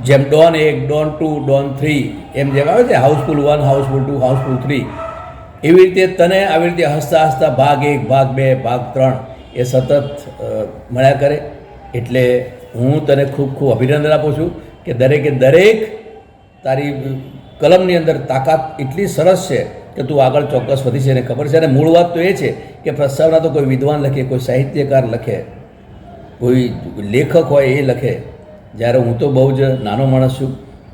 જેમ ડોન 1, ડોન 2, ડોન 3 એમ જેમ આવે છે હાઉસફુલ 1, હાઉસફુલ 2, હાઉસફુલ 3, એવી રીતે તને આવી રીતે હસતા હસતા ભાગ 1, ભાગ 2, ભાગ 3 એ સતત મળ્યા કરે. એટલે હું તને ખૂબ ખૂબ અભિનંદન આપું છું કે દરેક તારી કલમની અંદર તાકાત એટલી સરસ છે કે તું આગળ ચોક્કસ વધી છે. એને ખબર છે. અને મૂળ વાત તો એ છે કે પ્રસ્તાવના તો કોઈ વિદ્વાન લખે, કોઈ સાહિત્યકાર લખે, કોઈ લેખક હોય એ લખે. જ્યારે હું તો બહુ જ નાનો માણસ છું.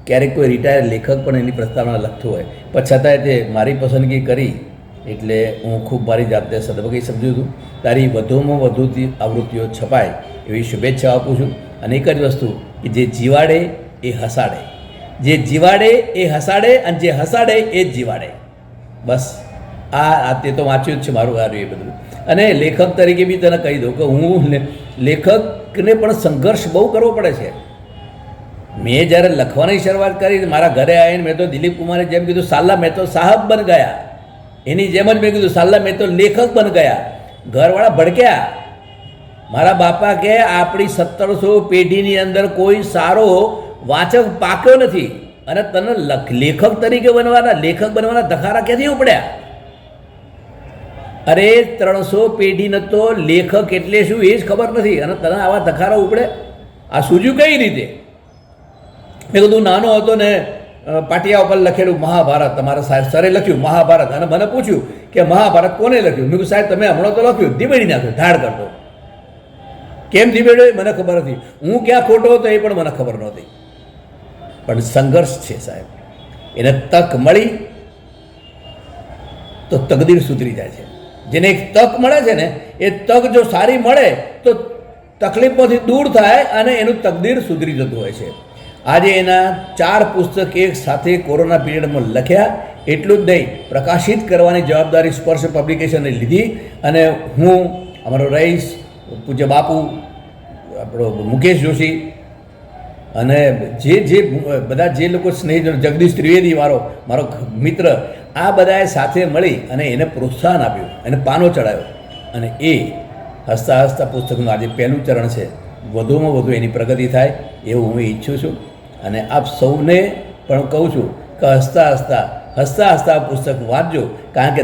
ક્યારેક કોઈ રિટાયર લેખક પણ એની પ્રસ્તાવના લખતું હોય, પણ છતાંય તે મારી પસંદગી કરી એટલે હું ખૂબ મારી જાતને સદભાગી સમજું છું. તારી વધુમાં વધુથી આવૃત્તિઓ છપાય એવી શુભેચ્છા આપું છું. અને એક જ વસ્તુ કે જે જીવાડે એ હસાડે, જે જીવાડે એ હસાડે, અને જે હસાડે એ જ જીવાડે. બસ આ તે તો વાંચ્યું જ છે મારું કાર્ય એ બધું. અને લેખક તરીકે બી તને કહી દઉં કે હું લેખકને પણ સંઘર્ષ બહુ કરવો પડે છે. મેં જ્યારે લખવાની શરૂઆત કરી મારા ઘરે આવીને મેં તો દિલીપ કુમારે જેમ કીધું સાલા મેં તો સાહબ બન ગયા, એની જેમ જ મેં કીધું સાલા મેં તો લેખક બન ગયા. ઘરવાળા ભડક્યા. મારા બાપા કે આપણી 1700 પેઢીની અંદર કોઈ સારો વાચક પાક્યો નથી અને તને લેખક તરીકે બનવાના ધખારા ક્યાંથી ઉપડ્યા? અરે 300 પેઢીને તો લેખક એટલે શું એ જ ખબર નથી અને તને આવા ધખારા ઉપડે? આ સૂજ્યું કઈ રીતે? મેં કીધું નાનો હતો ને પાટિયા ઉપર લખેલું મહાભારત, તમારા સરે લખ્યું મહાભારત, અને મને પૂછ્યું કે મહાભારત કોને લખ્યું? મેં કીધું સાહેબ તમે હમણાં તો લખ્યું, ધીમેડી નાખ્યું, ધાડ કરતો. કેમ ધીમેડ્યો મને ખબર નથી. હું ક્યાં ખોટો હતો એ પણ મને ખબર નહોતી. પણ સંઘર્ષ છે સાહેબ. એને તક મળી તો તકદીર સુધરી જાય છે. જેને એક તક મળે છે ને એ તક જો સારી મળે તો તકલીફોથી દૂર થાય અને એનું તકદીર સુધરી જતું હોય છે. આજે એના 4 પુસ્તક એક સાથે કોરોના પીરિયડમાં લખ્યા. એટલું જ નહીં, પ્રકાશિત કરવાની જવાબદારી સ્પર્શ પબ્લિકેશને લીધી. અને હું, અમારો રઈસ, પૂજ્ય બાપુ, આપણો મુકેશ જોશી અને જે બધા જે લોકો સ્નેહીજનો, જગદીશ ત્રિવેદી મારો મિત્ર, આ બધાએ સાથે મળી અને એને પ્રોત્સાહન આપ્યું, એને પાનો ચડાવ્યો. અને એ હસતા હસતા પુસ્તકનું આજે પહેલું ચરણ છે. વધુમાં વધુ એની પ્રગતિ થાય એવું હું ઈચ્છું છું. અને આપ સૌને પણ કહું છું કે હસતા હસતા પુસ્તક વાંચજો. કારણ કે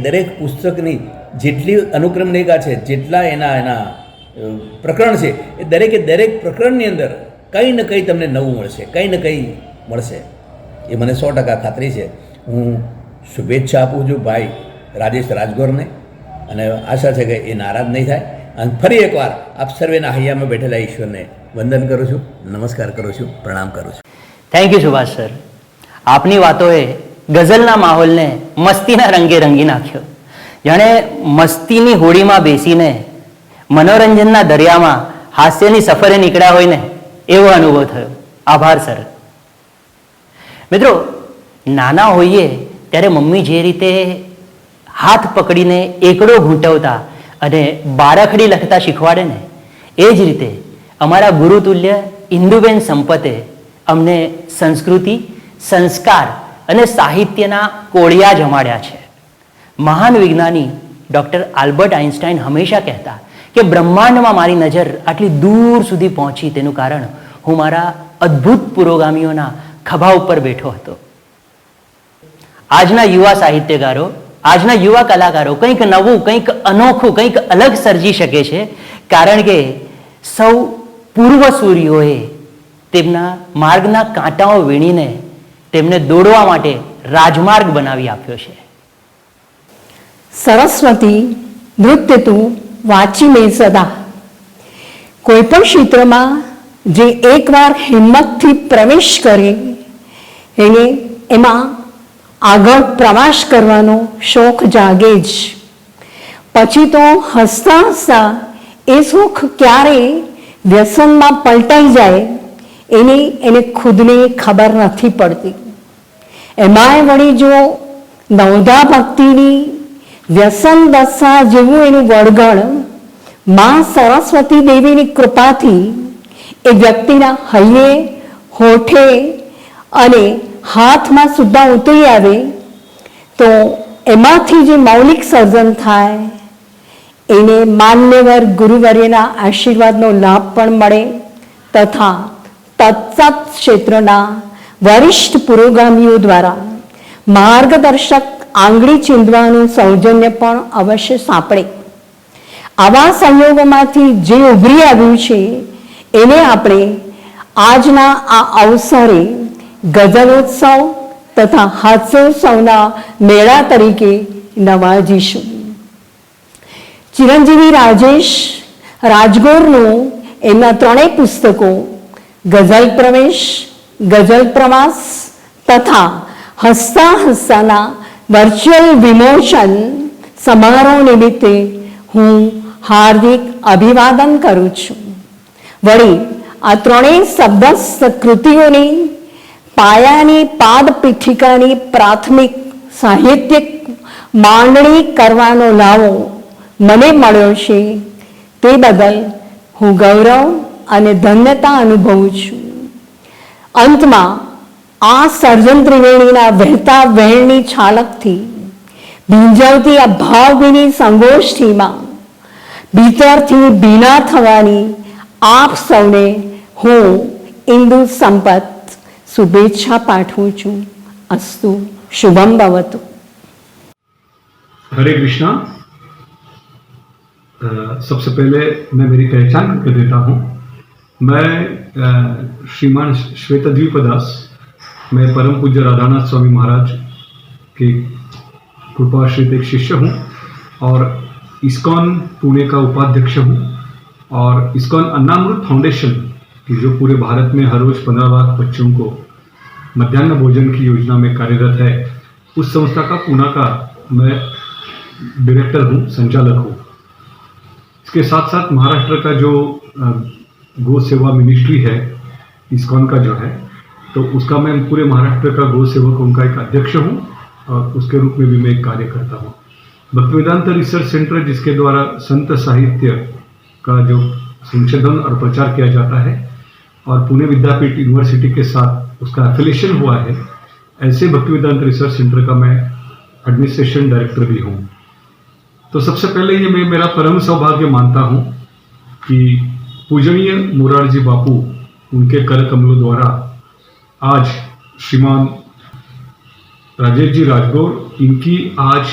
દરેક પુસ્તકની જેટલી અનુક્રમણિકા છે, જેટલા એના પ્રકરણ છે, એ દરેક પ્રકરણની અંદર કંઈ ને કંઈ તમને નવું મળશે, કંઈ ને કંઈ મળશે. એ મને 100% ખાતરી છે. હું શુભેચ્છા આપું છું ભાઈ રાજેશ રાજગોરને અને આશા છે કે એ નારાજ નહીં થાય. અને ફરી એકવાર આપ સર્વેના હૈયામાં બેઠેલા ઈશ્વરને વંદન કરું છું, નમસ્કાર કરું છું, પ્રણામ કરું છું. Thank you Subhash sir. આપની વાતોએ ગઝલના માહોલને મસ્તીના રંગે રંગી નાખ્યો. જાણે મસ્તીની હોડીમાં બેસીને મનોરંજનના દરિયામાં હાસ્યની સફરે નીકળ્યા હોય ને એવો અનુભવ થયો. આભાર સર. મિત્રો, નાના હોઈએ ત્યારે મમ્મી જે રીતે હાથ પકડીને એકડો ઘૂંટવતા અને બારાખડી લખતા શીખવાડે ને, એ જ રીતે અમારા ગુરુતુલ્ય ઇન્દુબેન સંપતે અમને સંસ્કૃતિ, સંસ્કાર અને સાહિત્યના કોળિયા જમાડ્યા છે. મહાન વિજ્ઞાની ડૉક્ટર આલ્બર્ટ આઇન્સ્ટાઈન હંમેશા કહેતા કે બ્રહ્માંડમાં મારી નજર આટલી દૂર સુધી પહોંચી તેનું કારણ હું મારા અદ્ભુત પુરોગામીઓના ખભા ઉપર બેઠો હતો. આજના યુવા સાહિત્યકારો, આજના યુવા કલાકારો કંઈક નવું, કંઈક અનોખું, કંઈક અલગ સર્જી શકે છે, કારણ કે સૌ પૂર્વસૂરીઓએ તેમના માર્ગના કાંટાઓ વીણીને તેમને દોડવા માટે રાજમાર્ગ બનાવી આપ્યો છે. સરસ્વતી નૃત્ય તું વાંચી લે સદા. કોઈ પણ ક્ષેત્રમાં જે એકવાર હિંમતથી પ્રવેશ કરે એને એમાં આગળ પ્રવાસ કરવાનો શોખ જાગે જ. પછી તો હસતા હસતા એ સુખ ક્યારે વ્યસનમાં પલટાઈ જાય એને ખુદને ખબર નથી પડતી. એમાંય વળી જો નવધા ભક્તિની વ્યસન દશા જેવું એનું વળગણ માં સરસ્વતી દેવીની કૃપાથી એ વ્યક્તિના હૈયે, હોઠે અને હાથમાં સુદ્ધા ઉતરી આવે તો એમાંથી જે મૌલિક સર્જન થાય એને માન્યવર ગુરુવર્યના આશીર્વાદનો લાભ પણ મળે તથા તત્સત ક્ષેત્રના વરિષ્ઠ પુરોગામીઓ દ્વારા માર્ગદર્શક આંગળી ચીંધવાનું સૌજન્ય પણ અવશ્ય સાંપડે. આવા સંયોગોમાંથી જે ઉભરી આવ્યું છે એને આપણે આજના આ અવસરે ગઝલોત્સવ તથા હાસ્યોત્સવના મેળા તરીકે નવાજીશું. ચિરંજીવી રાજેશ રાજગોરનું એમના ત્રણેય પુસ્તકો ગઝલ પ્રવેશ, ગઝલ પ્રવાસ તથા હસતા હસતાના વર્ચ્યુઅલ વિમોચન સમારોહ નિમિત્તે હું હાર્દિક અભિવાદન કરું છું. વળી આ ત્રણેય શબ્દસ્થ કૃતિઓની પાયાની પાદપીઠિકાની પ્રાથમિક સાહિત્યિક માંડણી કરવાનો લાવો મને મળ્યો છે તે બદલ હું ગૌરવ અને ધન્યતા અનુભવું છું. અંતમાં આ સર્જન ત્રિવેણીના વહેતા વહેણની છાલકથી ભીંજાવતી આ ભાવભીની સંગોષ્ઠીમાં ભીતરથી ભીના થવાની આપ સૌને હું ઇન્દુ સંપત શુભેચ્છા પાઠવું છું. અસ્તુ શુભમ ભવતુ. हरे कृष्णा. सबसे पहले मैं मेरी पहचान कर देता हूँ. मैं श्रीमान श्वेतद्वीपदास, मैं परम पूज्य राधानाथ स्वामी महाराज के कृपाश्रित एक शिष्य हूँ और इस्कॉन पुणे का उपाध्यक्ष हूँ और इस्कॉन अन्नामृत फाउंडेशन की जो पूरे भारत में हर रोज 15 लाख बच्चों को मध्याह्न भोजन की योजना में कार्यरत है, उस संस्था का पुणे का मैं डायरेक्टर हूँ, संचालक हूँ. इसके साथ साथ महाराष्ट्र का जो गो सेवा मिनिस्ट्री है इस्कॉन का जो है, तो उसका मैं पूरे महाराष्ट्र का गो सेवकों का एक अध्यक्ष हूँ और उसके रूप में भी मैं एक कार्य करता हूँ. भक्तिवेदांत रिसर्च सेंटर, जिसके द्वारा संत साहित्य का जो संशोधन और प्रचार किया जाता है और पुणे विद्यापीठ यूनिवर्सिटी के साथ उसका एफिलिएशन हुआ है, ऐसे भक्तिवेदांत रिसर्च सेंटर का मैं एडमिनिस्ट्रेशन डायरेक्टर भी हूँ. तो सबसे पहले ये मैं मेरा परम सौभाग्य मानता हूँ कि पूजनीय मोरारजी बापू उनके कर कमलों द्वारा आज श्रीमान राजेश जी राजगौर इनकी आज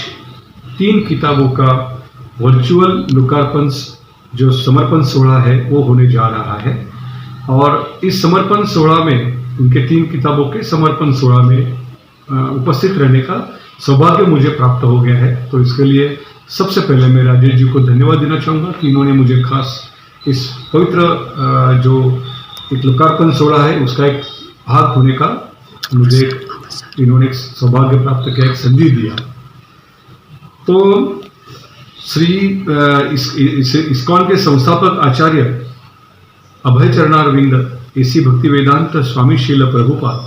3 किताबों का वर्चुअल लोकार्पण जो समर्पण सोहळा है वो होने जा रहा है और इस समर्पण सोहळा में उनके 3 किताबों के समर्पण सोहळा में उपस्थित रहने का सौभाग्य मुझे प्राप्त हो गया है. तो इसके लिए सबसे पहले मैं राजेश जी को धन्यवाद देना चाहूँगा कि इन्होंने मुझे खास इस पवित्र जो एक लोकार्पण सोहळा है उसका एक भाग होने का मुझे इन्होंने सौभाग्य प्राप्त किया, एक संधि दिया. तो श्री इस्कॉन के संस्थापक आचार्य अभय चरणारविंद एसी भक्ति वेदांत स्वामी शील प्रभुपाद,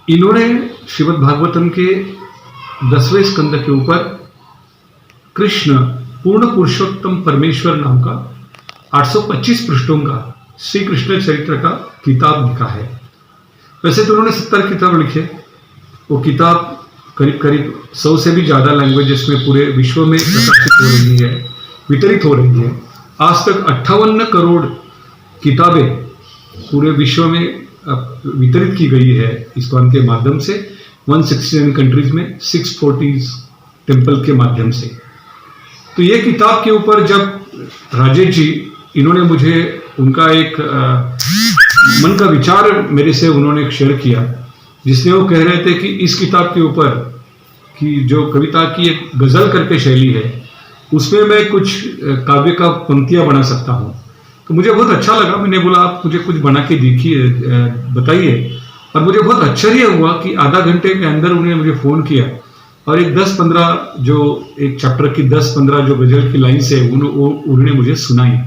इन्होंने श्रीमद् भागवतम के 10वें स्कंद के ऊपर कृष्ण पूर्ण पुरुषोत्तम परमेश्वर नाम का 825 पृष्ठों का श्री कृष्ण चरित्र का किताब लिखा है। वैसे तो उन्होंने 70 किताब लिखे। वो किताब करीब करीब 100 से भी ज़्यादा लैंग्वेजेस में पूरे विश्व में प्रकाशित हो रही है, वितरित हो रही है। आज तक 58 करोड़ किताबें पूरे विश्व में वितरित की गई है इस्कॉन के माध्यम से, 169 कंट्रीज में 640 टेम्पल के माध्यम से। तो ये किताब के ऊपर जब राजेश जी इन्होंने मुझे उनका एक मन का विचार मेरे से उन्होंने शेयर किया, जिसमें वो कह रहे थे कि इस किताब के ऊपर की जो कविता की एक गजल करके शैली है, उसमें मैं कुछ काव्य का पंक्तियां बना सकता हूँ। तो मुझे बहुत अच्छा लगा। मैंने बोला आप मुझे कुछ बना के देखिए, बताइए। और मुझे बहुत आश्चर्य हुआ कि आधा घंटे के अंदर उन्होंने मुझे फ़ोन किया और एक 10-15 जो एक चैप्टर की 10-15 जो गजल की लाइन्स है उन्होंने मुझे सुनाई।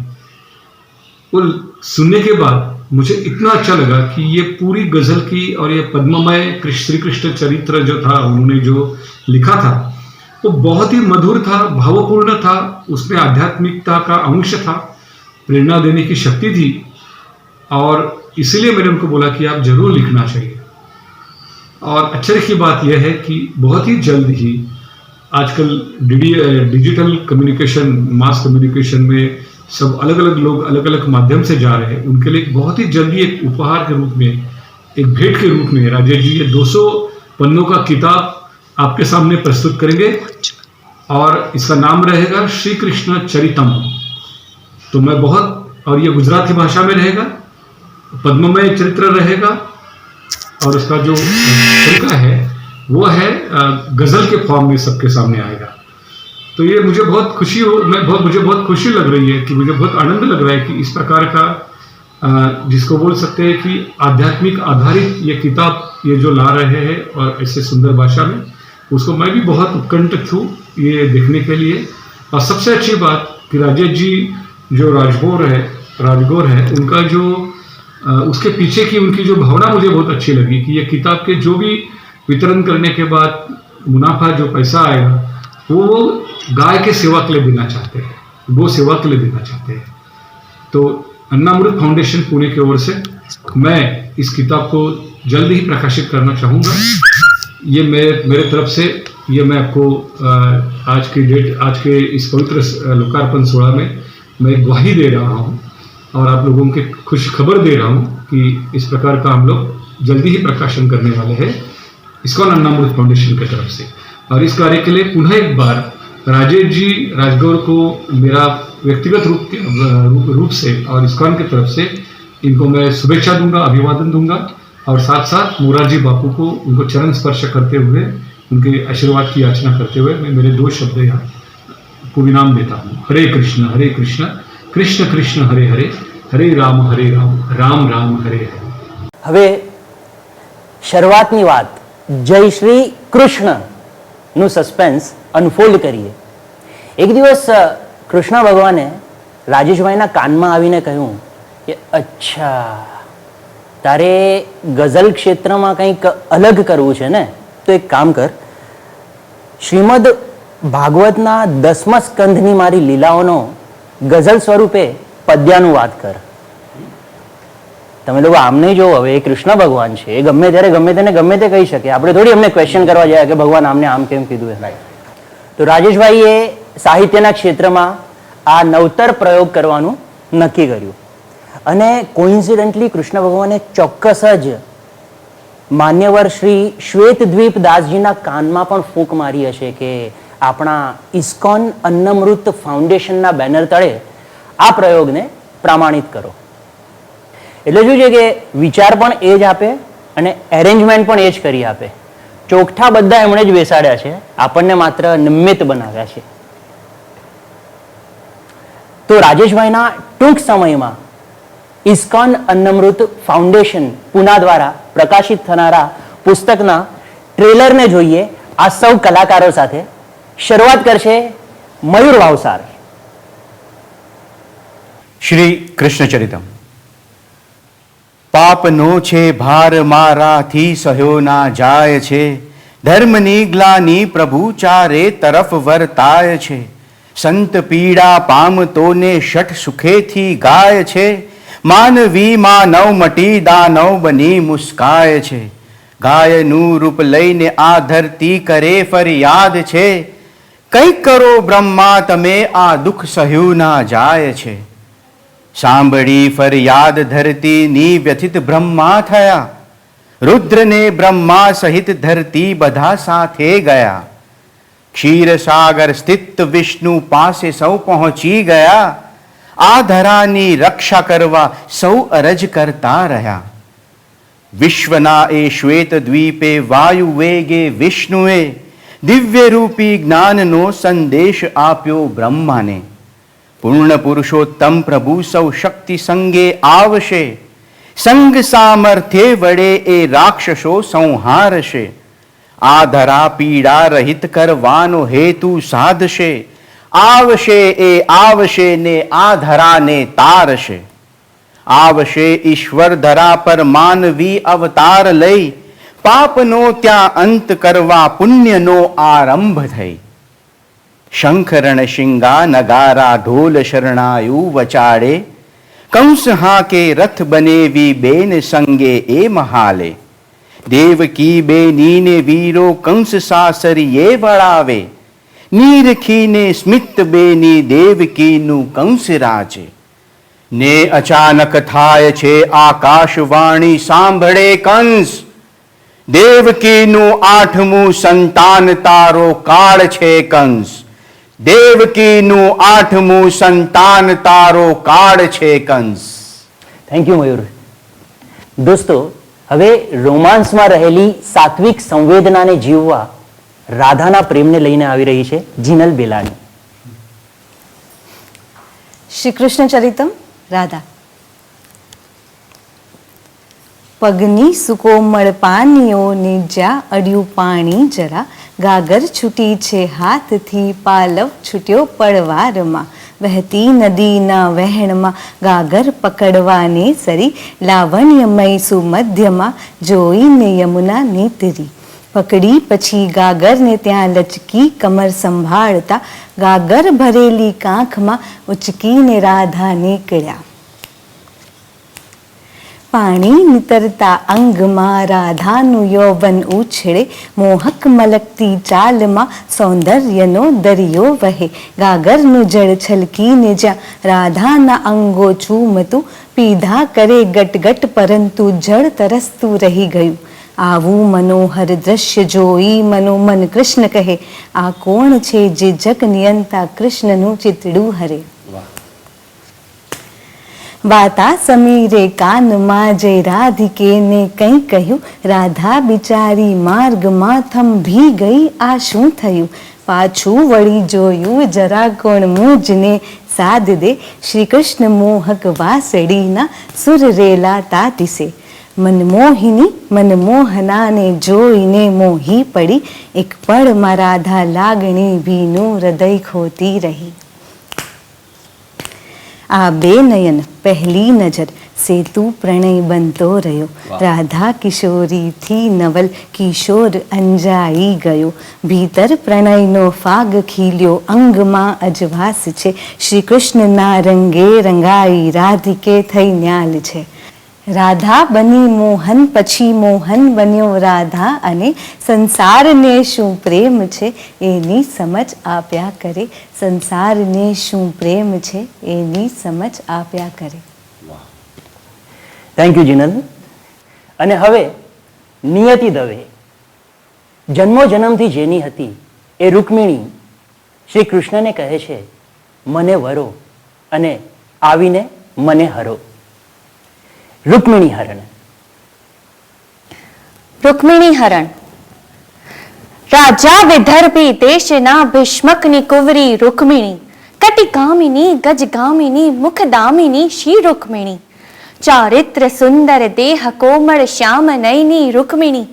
वो सुनने के बाद मुझे इतना अच्छा लगा कि ये पूरी गजल की और ये पद्ममय श्री कृष्ण चरित्र जो था उन्होंने जो लिखा था वो बहुत ही मधुर था, भावपूर्ण था, उसमें आध्यात्मिकता का अंश था, प्रेरणा देने की शक्ति थी। और इसलिए मैंने उनको बोला कि आप जरूर लिखना चाहिए। और आश्चर्य की बात यह है कि बहुत ही जल्द ही आजकल डिजिटल कम्युनिकेशन, मास कम्युनिकेशन में सब अलग अलग लोग अलग अलग माध्यम से जा रहे हैं। उनके लिए बहुत ही जल्दी एक उपहार के रूप में, एक भेंट के रूप में राजेश जी ये 200 पन्नों का किताब आपके सामने प्रस्तुत करेंगे और इसका नाम रहेगा श्री कृष्ण चरितम। तो मैं बहुत, और ये गुजराती भाषा में रहेगा, पद्ममय चरित्र रहेगा और उसका जो तरीका है वो है गजल के फॉर्म में सबके सामने आएगा। तो ये मुझे बहुत खुशी मुझे बहुत खुशी लग रही है कि मुझे बहुत आनंद लग रहा है कि इस प्रकार का जिसको बोल सकते हैं कि आध्यात्मिक आधारित ये किताब ये जो ला रहे हैं और ऐसे सुंदर भाषा में, उसको मैं भी बहुत उत्कंठित हूँ ये देखने के लिए। और सबसे अच्छी बात कि राजेश जी जो राजगौर है उनका जो उसके पीछे की उनकी जो भावना मुझे बहुत अच्छी लगी कि ये किताब के जो भी वितरण करने के बाद मुनाफा जो पैसा आएगा वो गाय के सेवा के लिए देना चाहते हैं, वो सेवा के लिए देना चाहते हैं। तो अन्नामृत फाउंडेशन पुणे की ओर से मैं इस किताब को जल्द ही प्रकाशित करना चाहूँगा। ये मेरे तरफ से ये मैं आपको आज के इस पवित्र लोकार्पण सोड़ा में मैं गवाही दे रहा हूँ और आप लोगों के खुश खबर दे रहा हूँ कि इस प्रकार का हम लोग जल्दी ही प्रकाशन करने वाले हैं इस्कॉन अन्नामृत फाउंडेशन की तरफ से। और इस कार्य के लिए पुनः एक बार राजेश जी राजगौर को मेरा व्यक्तिगत रूप से और इस्कॉन की तरफ से इनको मैं शुभेच्छा दूंगा, अभिवादन दूंगा और साथ साथ मोरारजी बापू को उनको चरण स्पर्श करते हुए उनके आशीर्वाद की याचना करते हुए मैं मेरे 2 शब्द यहाँ को विराम देता हूँ। हरे कृष्ण कृष्ण कृष्ण हरे हरे, हरे राम राम राम हरे हरे। હવે શરૂઆતની વાત જય શ્રી કૃષ્ણનું સસ્પેન્સ અનફોલ્ડ કરીએ। એક દિવસ કૃષ્ણ ભગવાને રાજેશભાઈના કાનમાં આવીને કહ્યું કે અચ્છા તારે ગઝલ ક્ષેત્રમાં કંઈક અલગ કરવું છે ને, તો એક કામ કર, શ્રીમદ ભાગવતના 10મા સ્કંધની મારી લીલાઓનો ગઝલ સ્વરૂપે પદ્યાનુવાદ કર। તમે લોકો આમ નહીં જોવો, હવે એ કૃષ્ણ ભગવાન છે, એ ગમે ત્યારે ગમે તેને ગમે તે કહી શકે, આપણે થોડી એમને ક્વેશ્ચન કરવા જાય કે ભગવાન આમને આમ કેમ કીધું એ। તો રાજેશભાઈએ સાહિત્યના ક્ષેત્રમાં આ નવતર પ્રયોગ કરવાનું નક્કી કર્યું અને કોઇન્સિડન્ટલી કૃષ્ણ ભગવાને ચોક્કસ જ માન્યવર શ્રી શ્વેતદ્વીપ દાસજીના કાનમાં પણ ફૂંક મારી હશે કે આપણા ઇસ્કોન અન્નમૃત ફાઉન્ડેશનના બેનર તળે આ પ્રયોગને પ્રમાણિત કરો। એટલે શું છે કે વિચાર પણ એ જ આપે અને એરેન્જમેન્ટ પણ એ જ કરી આપે। ચોકઠા બધા એમણે જ બેસાડ્યા છે, આપણને માત્ર નિમિત્ત બનાવ્યા છે। તો રાજેશભાઈના ટૂંક સમયમાં ઇસ્કોન અન્નમૃત ફાઉન્ડેશન પૂના દ્વારા પ્રકાશિત થનારા પુસ્તકના ટ્રેલરને જોઈએ આ સૌ કલાકારો સાથે। શરૂઆત કરશે મયુર ભાવસાર। श्री कृष्ण चरितम। પાપનો છે ભાર મારાથી સહ્યો ના જાય છે, ધર્મની ગ્લાની પ્રભુ ચારે તરફ વર્તાય છે, સંત પીડા પામતોને શઠ સુખેથી ગાય છે, માનવી માનવ મટી દાનવ બની મુસ્કાય છે, ગાયનું રૂપ લઈને આ ધરતી કરે ફરિયાદ છે, કંઈક કરો બ્રહ્મા તમે આ દુઃખ સહ્યું ના જાય છે. સાંભળી ફરિયાદ ધરતીની વ્યથિત બ્રહ્મા થયા, રુદ્રને બ્રહ્મા સહિત ધરતી બધા સાથે ગયા, ક્ષીરસાગર સ્થિત વિષ્ણુ પાસે સૌ પહોંચી ગયા, આ ધરાની રક્ષા કરવા સૌ અરજ કરતા રહ્યા. વિશ્વના એ શ્વેત દ્વીપે વાયુ વેગે વિષ્ણુએ દિવ્ય રૂપી જ્ઞાનનો સંદેશ આપ્યો બ્રહ્માને. પૂર્ણ પુરુષોત્તમ પ્રભુ સૌ શક્તિ સંગે આવશે, સંગ સામર્થ્ય વડે એ રાક્ષસો સંહારશે, આ ધરા પીડા રહિત કરવાનો હેતુ સાધશે, આવશે એ આવશે ને આ ધરાને તારશે. આવશે ઈશ્વર ધરા પર માનવી અવતાર લઈ, પાપનો ત્યાં અંત કરવા પુણ્યનો આરંભ થઈ. શંખરણ શિંગા નગારા ઢોલ શરણાયુ વચાડે, કંસ હાકે રથ બનેવી બેન સંગે એ મહાલે, દેવકી બેનીને વીરો કંસ સાસરીએ વળાવે, નીરખીને સ્મિત બેની દેવકીનું કંસ રાજે. ને અચાનક થાય છે આકાશવાણી સાંભળે કંસ, દેવકીનું 8મું સંતાન તારો કાળ છે કંસ, દેવકીનું 8મું સંતાન તારો કાળ છે કંસ. થેન્ક યુ મયુર. દોસ્તો, હવે રોમાન્સમાં રહેલી સાત્વિક સંવેદનાને જીવવા રાધાના પ્રેમને લઈને આવી રહી છે જીનલ બેલાણી. શ્રી કૃષ્ણ ચરિતમ રાધા. પગની સુકોમળ પાનીઓને જ્યાં અડ્યું પાણી જરા, ગાગર છૂટી છે હાથથી પાલવ છૂટ્યો પડવારમાં, વહેતી નદીના વહેણમાં ગાગર પકડવાને સરી, લાવણ્યમય સુમધ્યમાં જોઈને યમુના નીતરી. પકડી પછી ગાગરને ત્યાં લચકી કમર સંભાળતા, ગાગર ભરેલી કાંખમાં ઉચકીને રાધા નીકળ્યા. પાણી નીતરતા અંગમાં રાધાનું યૌવન ઉછળે, મોહક મલકતી ચાલમાં સૌંદર્યનો દરિયો વહે, ગાગરનું જળ છલકીને જ્યાં રાધાના અંગો ચૂમતું, પીધા કરે ગટગટ પરંતુ જળ તરસતું રહી ગયું. આવું મનોહર દ્રશ્ય જોઈ મનોમન કૃષ્ણ કહે, આ કોણ છે જે જગ નિયંતા કૃષ્ણનું ચિતડું હરે. વાતા સમીરે કાનમાં જય રાધિકે ને કંઈ કહ્યું, રાધા બિચારી માર્ગમાં થંભી ગઈ, આ શું થયું. પાછું વળી જોયું જરા કોણ મુજને સાદ દે, શ્રી કૃષ્ણ મોહક વાસડીના સુર રેલા તાતીસે. મનમોહિની મનમોહનાને જોઈને મોહી પડી, એક પળમાં રાધા લાગણી ભીનું હૃદય ખોતી રહી. આ બે નયન પહેલી નજર સેતુ પ્રણય બનતો રહ્યો, રાધા કિશોરીથી નવલ કિશોર અંજાઈ ગયો, ભીતર પ્રણયનો ફાગ ખીલ્યો અંગમાં અજવાસ છે, શ્રી કૃષ્ણના રંગે રંગાઈ રાધિકે થઈ ન્યાલ છે. રાધા બની મોહન પછી મોહન બન્યો રાધા, અને સંસારને શું પ્રેમ છે એની સમજ આપ્યા કરે, સંસારને શું પ્રેમ છે એની સમજ આપ્યા કરે. Thank you Jinal. અને હવે નિયતિ દવે જન્મો જન્મથી જેની હતી એ રૂકમિણી શ્રી કૃષ્ણને કહે છે, મને વરો અને આવીને મને હરો. રૂકમિણી હરણ. રૂકમિણી હરણ. રાજા વિદર્ભી દેશના ભીષ્મકની કુંવરી રૂકમિણી, કટિકામિની ગજગામિની મુખદામિની શ્રી રૂકમિણી, ચારિત્ર સુંદર દેહ કોમળ શ્યામ નયની રૂકમિણી,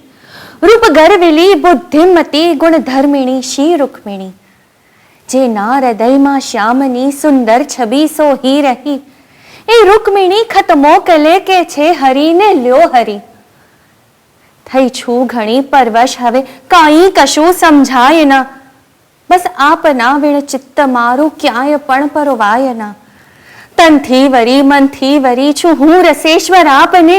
રૂપ ગર્વિલી બુદ્ધિમતી ગુણધર્મિણી શ્રી રૂકમિણી, જેના હૃદયમાં શ્યામની સુંદર છબી સોહી રહી, એ રૂકમિણી ખત મોકલે કે છે હરીને લ્યો હરી. થઈ છું ઘણી પરવશ, હવે કાંઈ કશું સમજાય ના. બસ આપના વિણ ચિત્ત મારું ક્યાંય પણ પરોવાય ના. તનથી વરી મનથી વરી છું હું રસેશ્વર આપને.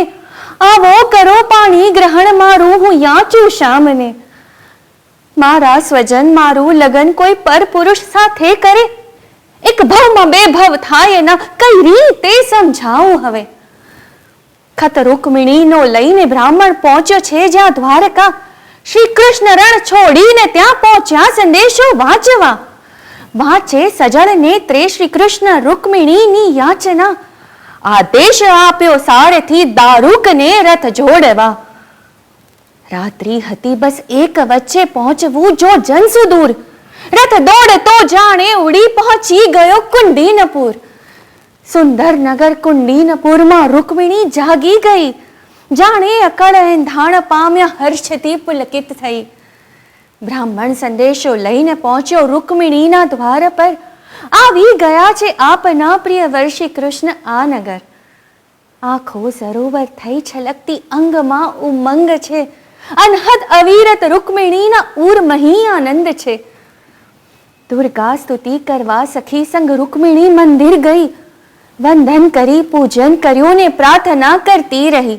આવો કરો પાણી ગ્રહણ મારું હું યાચું શામને. મારા સ્વજન મારું લગન કોઈ પર પુરુષ સાથે કરે. એક ભવમાં બે ભવ થાય ના, કઈ રીતે સમજાવું હવે. ખત રૂકમિણીનો લઈને બ્રાહ્મણ પહોંચ્યો છે જ્યાં દ્વારકા. શ્રી કૃષ્ણ રણ છોડીને ત્યાં પહોંચ્યા સંદેશો વાંચવા. વાંચે સજળ નેત્રે શ્રી કૃષ્ણ રૂકમિણીની યાચના. આદેશ આપ્યો સારેથી દારૂકને રથ જોડવા. રાત્રિ હતી બસ એક વચ્ચે પહોંચવું જો જન સુદૂર. રથ દોડતો જાણે ઉડી પહોંચી ગયો કુંડીનપુર. સુંદર નગર કુંડીનપુરમાં રૂકમિણી જાગી ગઈ. જાણે અકળ એંધાણ પામ્યા હર્ષથી પુલકિત થઈ. બ્રાહ્મણ સંદેશો લઈને પહોંચ્યો રૂકમિણીના દ્વાર પર. આવી ગયા છે આપના પ્રિય વર્ષી કૃષ્ણ આ નગર. આંખો સરોવર થઈ છલકતી, અંગમાં ઉમંગ છે. અનહદ અવિરત રૂકમિણીના ઉર્મહી આનંદ છે. દુર્ગા સ્તુતિ કરવા સખી સંગ રૂકમિણી મંદિર ગઈ. વંદન કરી પૂજન કર્યું ને પ્રાર્થના કરતી રહી.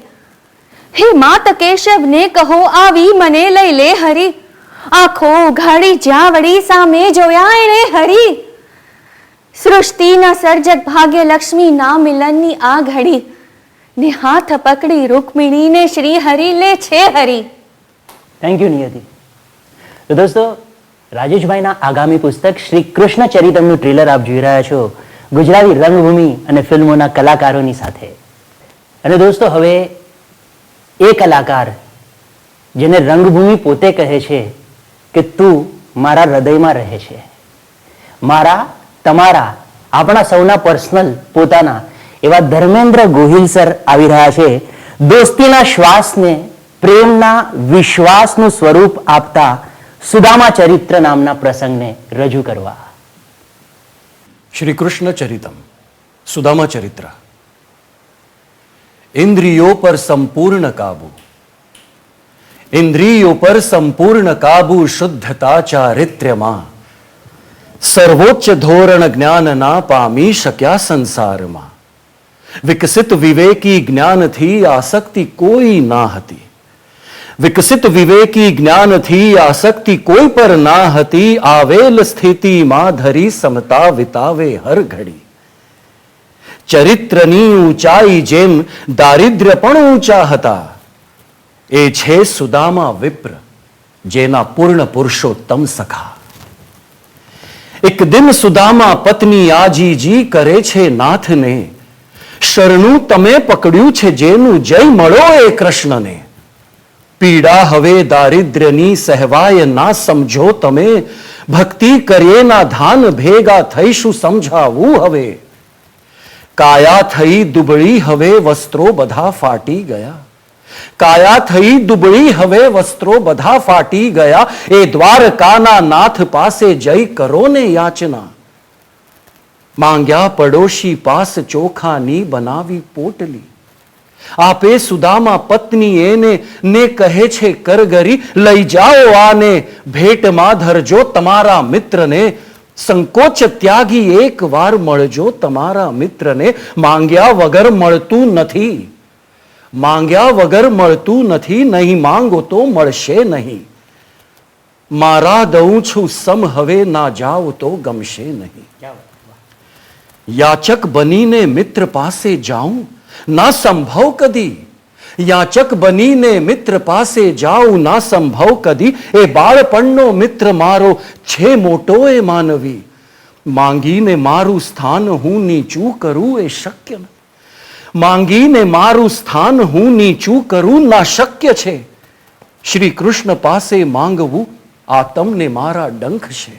હે માત કેશવને કહો આવી મને લઈ લે હરી. આંખો ઉઘાડી જ્યાં વળી સામે જોયા એણે હરી. સૃષ્ટિના સર્જક ભાગ્ય લક્ષ્મી ના મિલનની આ ઘડી. ને હાથ પકડી રૂકમિણીને શ્રી હરિ લે છે હરી. થેન્ક યુ નિયતિ. તો દોસ્તો, રાજેશભાઈના આગામી પુસ્તક શ્રી કૃષ્ણ ચરિતમનું ટ્રેલર આપ જોઈ રહ્યા છો ગુજરાતી રંગભૂમિ અને ફિલ્મોના કલાકારોની સાથે. અને દોસ્તો, હવે એ કલાકાર જેને રંગભૂમિ પોતે કહે છે કે તું મારા હૃદયમાં રહે છે, મારા તમારા આપણા સૌના પર્સનલ પોતાના એવા ધર્મેન્દ્ર ગોહિલ સર આવી રહ્યા છે દોસ્તીના શ્વાસને પ્રેમના વિશ્વાસનું સ્વરૂપ આપતા સુદામા ચરિત્ર નામના પ્રસંગને રજૂ કરવા. श्री कृष्ण चरितम सुदामा चरित्र. इंद्रियों पर संपूर्ण काबू, इंद्रियों पर संपूर्ण काबू शुद्धता चारित्र्यमा. सर्वोच्च धोरण ज्ञान ना पामी शक्या संसारमा. विकसित विवेकी ज्ञान थी आसक्ति कोई ना हती. विकसित विवेकी ज्ञान थी आसक्ति कोई पर ना हती. आवेल स्थिति માં ધરી સમતા વિતાવે હર ઘડી. ચરિત્રની ઊંચાઈ જેમ દારિદ્ર્ય પણ ઊંચા હતા, એ છે સુદામા વિપ્ર જેના પૂર્ણ પુરુષોત્તમ સખા. એક દિન સુદામા પત્ની આજીજી કરે છે નાથને, શરણું તમે પકડ્યું છે જેનું જય મળો એ કૃષ્ણને. પીડા હવે દારિદ્ર્યની સહેવાય ના સમજો તમે, ભક્તિ કરીએ ના ધાન ભેગા થઈશું સમજાવું હવે. કાયા થઈ દુબળી હવે વસ્ત્રો બધા ફાટી ગયા. કાયા થઈ દુબળી હવે વસ્ત્રો બધા ફાટી ગયા. એ દ્વારકાના નાથ પાસે જઈ કરો ને યાચના. માંગ્યા પડોશી પાસ ચોખાની બનાવી પોટલી. આપે સુદામા પત્ની એને ને કહે છે કરગરી, લઈ જાઓ આને ભેટમાં ધરજો તમારા મિત્રને. સંકોચ ત્યાગી એક વાર મળજો તમારા મિત્રને. માંગ્યા વગર મળતું નથી, માંગ્યા વગર મળતું નથી. નહીં માંગો તો મળશે નહીં. મારા દઉં છું સમ હવે ના જાઓ તો ગમશે નહીં. યાચક બનીને મિત્ર પાસે જાઉં ના સંભવ કદી. યાચક બનીને મિત્ર પાસે જાઉં ના સંભવ કદી. એ બાળપણનો મિત્ર મારો છે મોટો એ માનવી. માંગીને મારું સ્થાન હું નીચું કરું એ શક્ય નથી. માંગીને મારું સ્થાન હું નીચું કરું ના શક્ય છે. શ્રી કૃષ્ણ પાસે માંગવું આ તમને મારા ડંખ છે.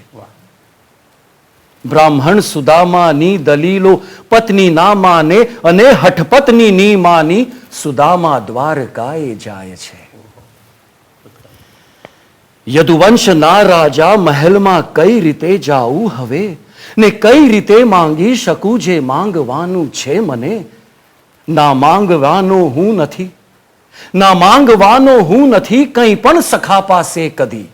બ્રાહ્મણ સુદામાની દલીલો પત્ની ના માને અને હઠપત્નીની માની સુદામા દ્વારકાએ જાય છે. યદુવંશ ના રાજા મહેલમાં કઈ રીતે જાવું હવે. ને કઈ રીતે માંગી શકું જે માંગવાનું છે મને? ના માંગવાનો હું નથી, ના માંગવાનો હું નથી, કંઈ પણ સખા પાસે કદી.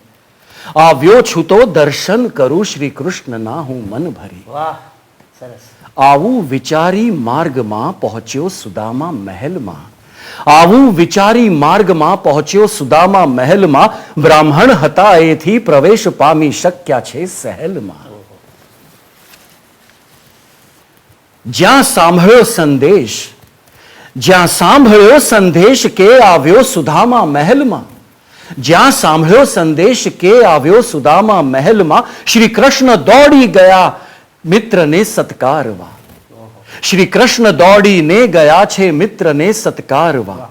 આવ્યો છું તો દર્શન કરું શ્રી કૃષ્ણના હું મન ભરી. વાહ, સરસ. આવું વિચારી માર્ગમાં પહોંચ્યો સુદામા મહેલમાં. આવું વિચારી માર્ગમાં પહોંચ્યો સુદામા મહેલમાં. બ્રાહ્મણ હતા એથી પ્રવેશ પામી શક્યા છે સહેલમાં. જ્યાં સાંભળ્યો સંદેશ, જ્યાં સાંભળ્યો સંદેશ કે આવ્યો સુદામા મહેલમાં, જ્યાં સાંભળ્યો સંદેશ કે આવ્યો સુદામા મહેલમાં, શ્રી કૃષ્ણ દોડી ગયા મિત્રને સત્કારવા. શ્રી કૃષ્ણ દોડીને ગયા છે મિત્રને સત્કારવા.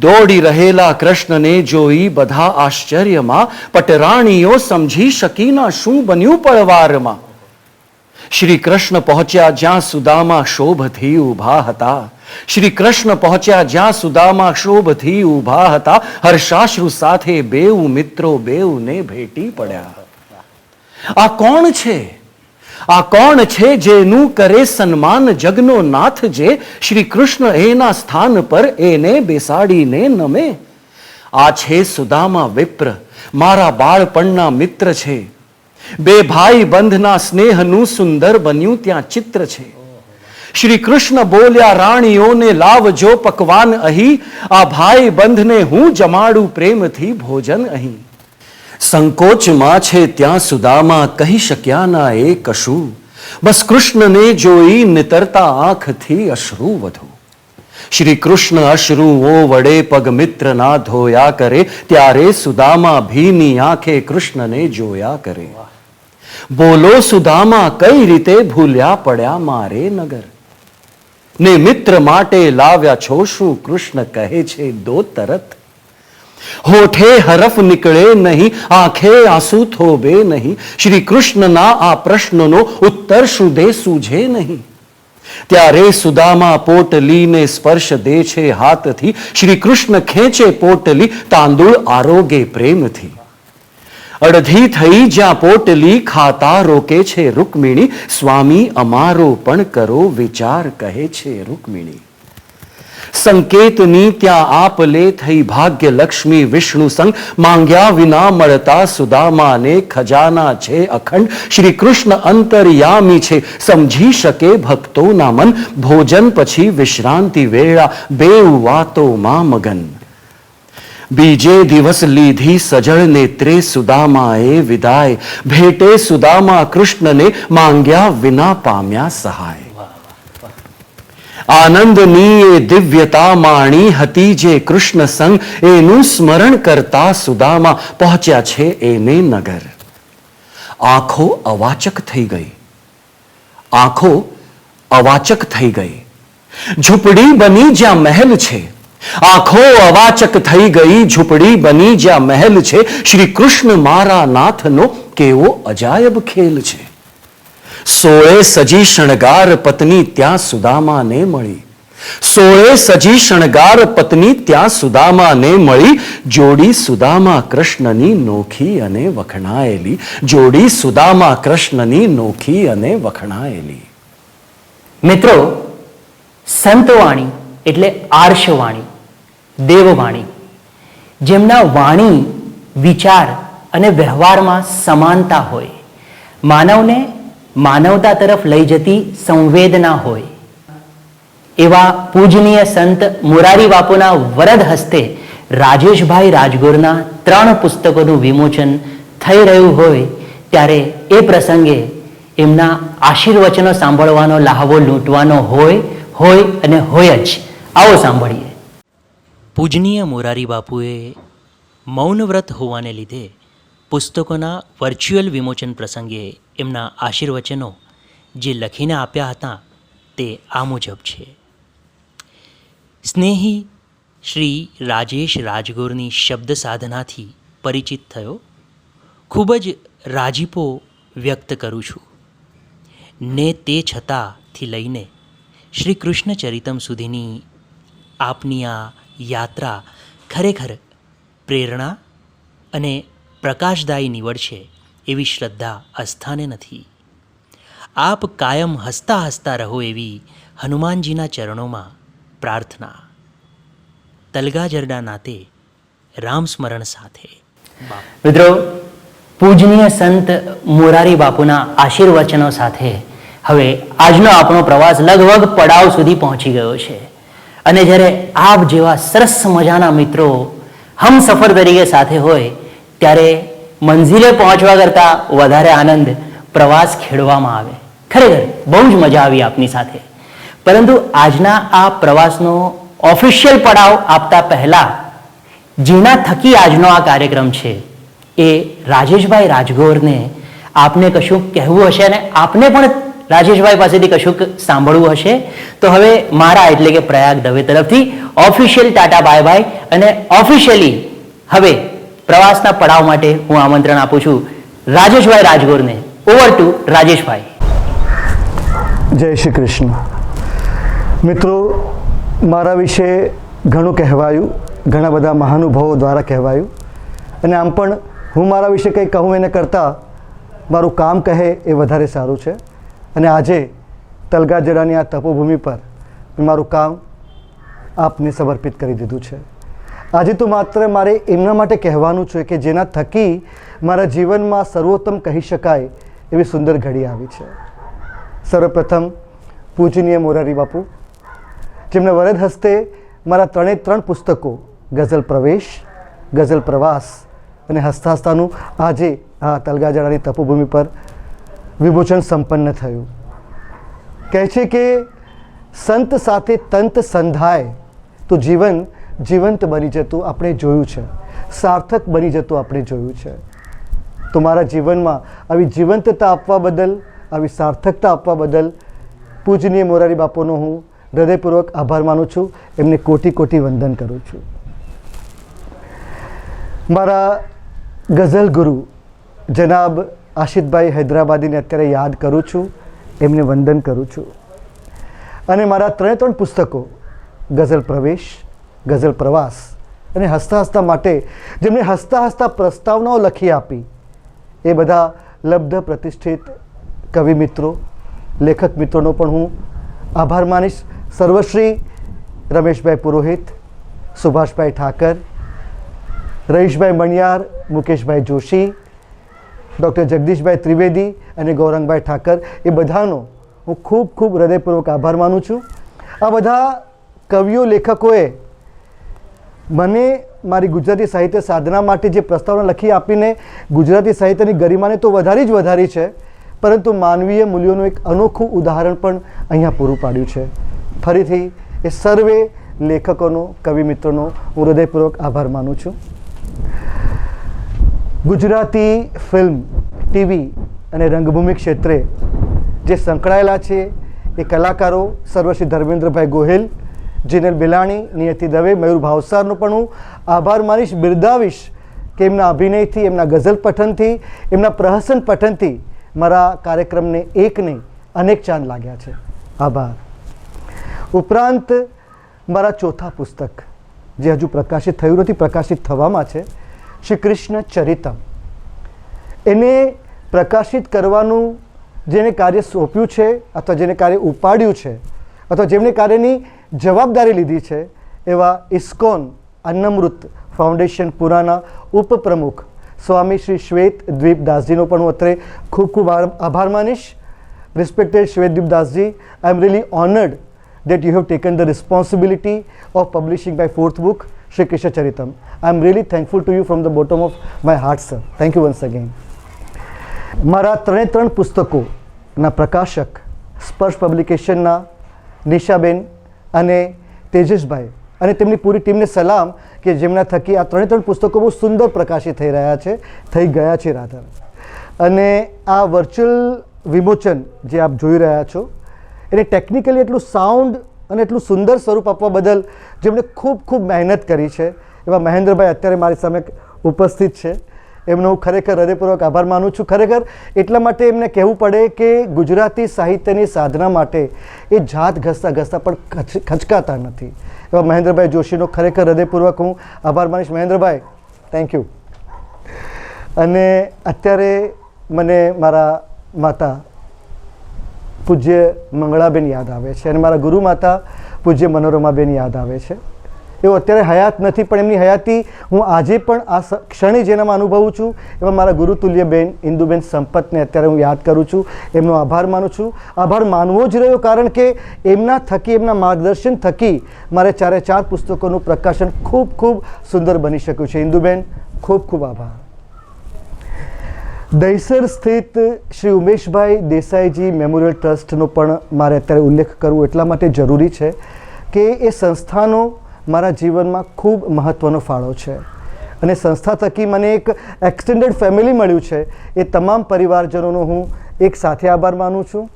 દોડી રહેલા કૃષ્ણને જોઈ બધા આશ્ચર્યમાં, પટરાણીઓ સમજી શકી ના શું બન્યું પળવારમાં. શ્રી કૃષ્ણ પહોંચ્યા જ્યાં સુદામા શોભથી ઊભા હતા. શ્રી કૃષ્ણ પહોંચ્યા જ્યાં સુદામા શોભથી ઊભા હતા. હર્ષાશ્રુ સાથે બેઉ મિત્રો બેઉને ભેટી પડ્યા. આ કોણ છે? આ કોણ છે જેનું કરે સન્માન જગનો નાથ? જે શ્રી કૃષ્ણ એના સ્થાન પર એને બેસાડીને નમે. આ છે સુદામા વિપ્ર, મારા બાળપણના મિત્ર છે. બે ભાઈ બંધના સ્નેહનું સુંદર બન્યું ત્યાં ચિત્ર છે. શ્રી કૃષ્ણ બોલ્યા રાણીઓને લાવજો પકવાન અહીં. આ ભાઈ બંધને હું જમાડું પ્રેમથી ભોજન અહીં. સંકોચમાં છે ત્યાં સુદામા કહી શક્યા ના એ કશું. બસ કૃષ્ણને જોઈ નિતરતા આંખથી અશ્રુ વધુ. શ્રી કૃષ્ણ અશ્રુઓ વડે પગ મિત્રના ધોયા કરે. ત્યારે સુદામા ભીની આંખે કૃષ્ણને જોયા કરે. બોલો સુદામા કઈ રીતે ભૂલ્યા પડ્યા મારે નગર? ને મિત્ર માટે લાવ્યા છો શું? કૃષ્ણ કહે છે દો તરત. હોઠે હરફ નીકળે નહીં, આંખે આંસુ થોભે નહીં. શ્રી કૃષ્ણના આ પ્રશ્નનો ઉત્તર શું દે સૂઝે નહીં. ત્યારે સુદામા પોટલીને સ્પર્શ દે છે હાથથી. શ્રી કૃષ્ણ ખેંચે પોટલી, તાંદુળ આરોગે પ્રેમથી. અડધી થઈ જ્યાં પોટલી, ખાતા રોકે છે રૂકમિણી. સ્વામી અમારો પણ કરો વિચાર કહે છે રૂકમિણી. સંકેતની ત્યાં આપ લે થઈ ભાગ્ય લક્ષ્મી વિષ્ણુ સંગ. માંગ્યા વિના મળતા સુદામાને ખજાના છે અખંડ. શ્રી કૃષ્ણ અંતર્યામી છે સમજી શકે ભક્તોના મન. ભોજન પછી વિશ્રાંતિ વેળા બેઉ વાતોમાં મગન. બીજે દિવસ લીધી સજળ નેત્રે સુદામાએ વિદાય. ભેટે સુદામા કૃષ્ણને માંગ્યા વિના પામ્યા સહાય. આનંદની એ દિવ્યતા માણી હતી જે કૃષ્ણ સંગ. એનું સ્મરણ કરતા સુદામા પહોંચ્યા છે એને નગર. આંખો અવાચક થઈ ગઈ, આંખો અવાચક થઈ ગઈ. ઝૂંપડી બની જ્યાં મહેલ છે. આંખો અવાચક થઈ ગઈ, ઝૂંપડી બની જ્યાં મહેલ છે. શ્રી કૃષ્ણ મારા નાથનો કેવો અજાયબ ખેલ છે. સોળે સજી શણગાર પત્ની ત્યાં સુદામાને મળી. સોળે સજી શણગાર પત્ની ત્યાં સુદામાને મળી. જોડી સુદામા કૃષ્ણની નોખી અને વખણાયેલી. જોડી સુદામા કૃષ્ણની નોખી અને વખણાયેલી. મિત્રો, સંતવાણી એટલે આર્ષવાણી, દેવવાણી, જેમના વાણી, વિચાર અને વ્યવહારમાં સમાનતા હોય. માનવને માનવતા તરફ લઈ જતી સંવેદના હોય. એવા પૂજનીય સંત મોરારી બાપુના વરદ હસ્તે રાજેશભાઈ રાજગોરના 3 પુસ્તકોનું વિમોચન થઈ રહ્યું હોય ત્યારે એ પ્રસંગે એમના આશીર્વચનો સાંભળવાનો લહાવો લૂંટવાનો હોય અને હોય જ. આવો સાંભળીએ. પૂજનીય મોરારી બાપુએ મૌન વ્રત હોવાને લીધે પુસ્તકોના વર્ચ્યુઅલ વિમોચન પ્રસંગે એમના આશીર્વચનો જે લખીને આપ્યા હતા તે આ મુજબ છે. સ્નેહી શ્રી રાજેશ રાજગોરની શબ્દ સાધનાથી પરિચિત થયો. ખૂબ જ રાજીપો વ્યક્ત કરું છું ને તે છતાંથી લઈને શ્રી કૃષ્ણ ચરિતમ સુધીની આપની આ યાત્રા ખરેખર પ્રેરણા અને પ્રકાશદાયી નીવડ છે એવી શ્રદ્ધા અસ્થાને નથી. આપ કાયમ હસતા હસતા રહો એવી હનુમાનજીના ચરણોમાં પ્રાર્થના. તલગાજરડા નાતે રામ સ્મરણ સાથે. મિત્રો, પૂજનીય સંત મોરારી બાપુના આશીર્વચનો સાથે હવે આજનો આપણો પ્રવાસ લગભગ પડાવ સુધી પહોંચી ગયો છે. અને જ્યારે આપ જેવા સરસ મજાના મિત્રો હમસફર તરીકે સાથે હોય ત્યારે મંઝિલે પહોંચવા કરતાં વધારે આનંદ પ્રવાસ ખેડવામાં આવે. ખરેખર બહુ જ મજા આવી આપની સાથે. પરંતુ આજના આ પ્રવાસનો ઓફિશિયલ પડાવ આપતા પહેલા જેના થકી આજનો આ કાર્યક્રમ છે એ રાજેશભાઈ રાજગોરને આપને કશુંક કહેવું હશે અને આપને પણ રાજેશભાઈ પાસેથી કશુંક સાંભળવું હશે. તો હવે મારા એટલે કે પ્રયાગ દવે તરફથી ઓફિશિયલ ટાટા બાય બાય અને ઓફિશિયલી હવે પ્રવાસના પડાવ માટે હું આમંત્રણ આપું છું રાજેશભાઈ રાજગોરને. Over to Rajeshbhai. જય શ્રી કૃષ્ણ. મિત્રો, મારા વિશે ઘણું કહેવાયું, ઘણા બધા મહાનુભાવો દ્વારા કહેવાયું, અને આમ પણ હું મારા વિશે કંઈ કહું એને કરતાં મારું કામ કહે એ વધારે સારું છે. અને આજે તલગાજડાની આ તપોભૂમિ પર મેં મારું કામ આપને સમર્પિત કરી દીધું છે. આજે તો માત્ર મારે એમના માટે કહેવાનું છે કે જેના થકી મારા જીવનમાં સર્વોત્તમ કહી શકાય એવી સુંદર ઘડી આવી છે. સર્વપ્રથમ પૂજનીય મોરારી બાપુ, જેમને વરદ હસ્તે મારા 3 પુસ્તકો ગઝલ પ્રવેશ, ગઝલ પ્રવાસ અને હસતા હસતાનું આજે આ તલગાજડાની તપોભૂમિ પર વિમોચન સંપન્ન થયું. કહે છે કે સંત સાથે તંત સંધાય તો જીવન જીવંત બની જતું આપણે જોયું છે, સાર્થક બની જતું આપણે જોયું છે. તો મારા જીવનમાં આવી જીવંતતા આપવા બદલ, આવી સાર્થકતા આપવા બદલ પૂજનીય મોરારી બાપુનો હું હૃદયપૂર્વક આભાર માનું છું. એમને કોટી કોટી વંદન કરું છું. મારા ગઝલ ગુરુ જનાબ આશિતભાઈ હૈદરાબાદીને અત્યારે યાદ કરું છું, એમને વંદન કરું છું. અને મારા 3 પુસ્તકો ગઝલ પ્રવેશ, ગઝલ પ્રવાસ અને હસતા હસતા માટે જેમણે હસતા હસતા પ્રસ્તાવનાઓ લખી આપી એ બધા લબ્ધ પ્રતિષ્ઠિત કવિ મિત્રો, લેખક મિત્રોનો પણ હું આભાર માનીશ. સર્વશ્રી રમેશભાઈ પુરોહિત, સુભાષભાઈ ઠાકર, રહીશભાઈ મણિયાર, મુકેશભાઈ જોશી, ડૉક્ટર જગદીશભાઈ ત્રિવેદી અને ગૌરંગભાઈ ઠાકર, એ બધાનો હું ખૂબ ખૂબ હૃદયપૂર્વક આભાર માનું છું. આ બધા કવિઓ, લેખકોએ મને મારી ગુજરાતી સાહિત્ય સાધના માટે જે પ્રસ્તાવના લખી આપીને ગુજરાતી સાહિત્યની ગરિમાને તો વધારી છે, પરંતુ માનવીય મૂલ્યોનું એક અનોખું ઉદાહરણ પણ અહીંયા પૂરું પાડ્યું છે. ફરીથી એ સર્વે લેખકોનો, કવિ મિત્રોનો હું હૃદયપૂર્વક આભાર માનું છું. ગુજરાતી ફિલ્મ, ટીવી અને રંગભૂમિ ક્ષેત્રે જે સંકળાયેલા છે એ કલાકારો સર્વશ્રી ધર્મેન્દ્રભાઈ ગોહિલ, જીનલ બિલાણી, નિયતિ દવે, મયુર ભાવસારનો પણ હું આભાર માનીશ, બિરદાવીશ કે એમના અભિનયથી, એમના ગઝલ પઠનથી, એમના પ્રહસન પઠનથી મારા કાર્યક્રમને એક નહીં અનેક ચાંદ લાગ્યા છે. આભાર. ઉપરાંત મારા 4થા પુસ્તક જે હજુ પ્રકાશિત થયું નથી, પ્રકાશિત થવામાં છે, શ્રી કૃષ્ણ ચરિતમ. એને પ્રકાશિત કરવાનું જેને કાર્ય સોંપ્યું છે અથવા જેને કાર્ય ઉપાડ્યું છે અથવા જેમને કાર્યની જવાબદારી લીધી છે એવા ઇસ્કોન અન્નમૃત ફાઉન્ડેશન પુરાના ઉપપ્રમુખ સ્વામી શ્રી શ્વેત દ્વીપદાસજીનો પણ હું અત્રે ખૂબ ખૂબ આભાર માનીશ. Respected Shwet Dweepdasji, I am really honoured that you have taken the responsibility of publishing my 4th book, Shri Krishna Charitam. I am really thankful to you from the bottom of my heart, sir. Thank you once again. મારા 3 પુસ્તકોના પ્રકાશક સ્પર્શ પબ્લિકેશનના નિશાબેન અને તેજસભાઈ અને તેમની પૂરી ટીમને સલામ કે જેમના થકી આ 3 પુસ્તકો બહુ સુંદર પ્રકાશિત થઈ રહ્યા છે, થઈ ગયા છે રાધર. અને આ વર્ચ્યુઅલ વિમોચન જે આપ જોઈ રહ્યા છો એને ટેકનિકલી એટલું સાઉન્ડ અને એટલું સુંદર સ્વરૂપ આપવા બદલ જેમણે ખૂબ ખૂબ મહેનત કરી છે એવા મહેન્દ્રભાઈ અત્યારે મારી સામે ઉપસ્થિત છે. એમનો હું ખરેખર હૃદયપૂર્વક આભાર માનું છું. ખરેખર એટલા માટે એમને કહેવું પડે કે ગુજરાતી સાહિત્યની સાધના માટે એ જાત ઘસતા ઘસતા પણ ખચકાતા નથી. એવા મહેન્દ્રભાઈ જોશીનો ખરેખર હૃદયપૂર્વક હું આભાર માનીશ. મહેન્દ્રભાઈ, થેન્ક યુ. અને અત્યારે મને મારા માતા પૂજ્ય મંગળાબેન યાદ આવે છે અને મારા ગુરુ માતા પૂજ્ય મનોરમાબેન યાદ આવે છે. એઓ અત્યારે હયાત નથી, પણ એમની હયાતી હું આજે પણ આ ક્ષણે જેનામાં અનુભવું છું એમાં મારા ગુરુતુલ્ય બેન ઇન્દુબેન સંપતને અત્યારે હું યાદ કરું છું. એમનો આભાર માનું છું. આભાર માનવો જ રહ્યો, કારણ કે એમના થકી, એમના માર્ગદર્શન થકી મારે 4 પુસ્તકોનું પ્રકાશન ખૂબ ખૂબ સુંદર બની શક્યું છે. ઇન્દુબેન, ખૂબ ખૂબ આભાર. દહીસર સ્થિત શ્રી ઉમેશભાઈ દેસાઈજી મેમોરિયલ ટ્રસ્ટનો પણ મારે અત્યારે ઉલ્લેખ કરવો એટલા માટે જરૂરી છે કે એ સંસ્થાનો મારા જીવનમાં ખૂબ મહત્ત્વનો ફાળો છે અને સંસ્થા થકી મને એક એક્સટેન્ડેડ ફેમિલી મળ્યું છે. એ તમામ પરિવારજનોનો હું એક સાથે આભાર માનું છું.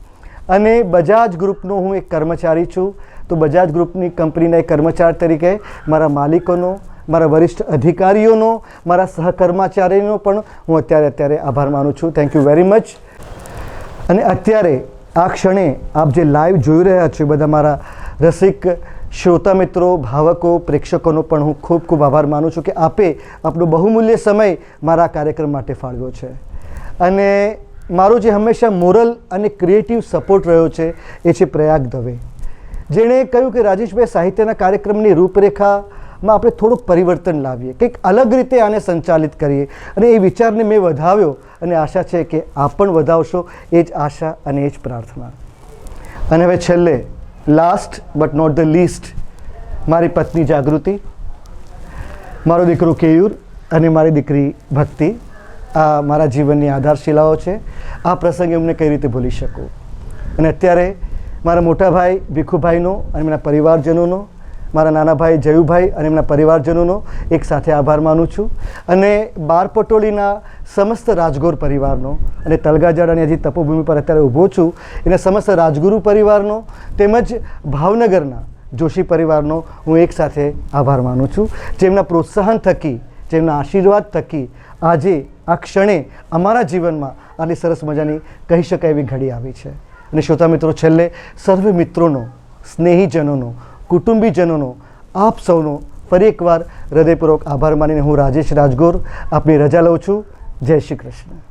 અને બજાજ ગ્રુપનો હું એક કર્મચારી છું, તો બજાજ ગ્રુપની કંપનીના એક કર્મચારી તરીકે મારા માલિકોનો, મારા વરિષ્ઠ અધિકારીઓનો, મારા સહકર્મચારીનો પણ હું અત્યારે આભાર માનું છું. Thank you very much. અને અત્યારે આ ક્ષણે આપ જે લાઈવ જોઈ રહ્યા છો બધા મારા રસિક શ્રોતા મિત્રો, ભાવકો, પ્રેક્ષકોનો પણ હું ખૂબ ખૂબ આભાર માનું છું કે આપે આપણો બહુમૂલ્ય સમય મારા કાર્યક્રમ માટે ફાળવ્યો છે. અને મારો જે હંમેશા મોરલ અને ક્રિએટિવ સપોર્ટ રહ્યો છે એ છે પ્રયાગ દવે, જેણે કહ્યું કે રાજેશભાઈ, સાહિત્યના કાર્યક્રમની રૂપરેખામાં આપણે થોડુંક પરિવર્તન લાવીએ, કંઈક અલગ રીતે આને સંચાલિત કરીએ. અને એ વિચારને મેં વધાવ્યો અને આશા છે કે આપ પણ વધાવશો. એ જ આશા અને એ જ પ્રાર્થના. અને હવે છેલ્લે, last but not the least, મારી પત્ની જાગૃતિ, મારો દીકરો કેયુર અને મારી દીકરી ભક્તિ, આ મારા જીવનની આધારશિલાઓ છે. આ પ્રસંગે એમને કઈ રીતે ભૂલી શકું. અને અત્યારે મારા મોટા ભાઈ ભીખુભાઈનો અને એમના પરિવારજનોનો, મારા નાના ભાઈ જયુભાઈ અને એમના પરિવારજનોનો એક સાથે આભાર માનું છું. અને બારપટોલીના સમસ્ત રાજગોર પરિવારનો અને તલગાજડાની હજી તપોભૂમિ પર અત્યારે ઊભો છું એના સમસ્ત રાજગુરુ પરિવારનો તેમજ ભાવનગરના જોશી પરિવારનો હું એક સાથે આભાર માનું છું, જેમના પ્રોત્સાહન થકી, જેમના આશીર્વાદ થકી આજે આ ક્ષણે અમારા જીવનમાં આટલી સરસ મજાની કહી શકાય એવી ઘડી આવી છે. અને શ્રોતા મિત્રો, છેલ્લે સર્વે મિત્રોનો, સ્નેહીજનોનો, કુટુંબીજનોનો, આપ સૌનો ફરી એકવાર હૃદયપૂર્વક આભાર માનીને હું રાજેશ રાજગોર આપની રજા લઉં છું. જય શ્રી કૃષ્ણ.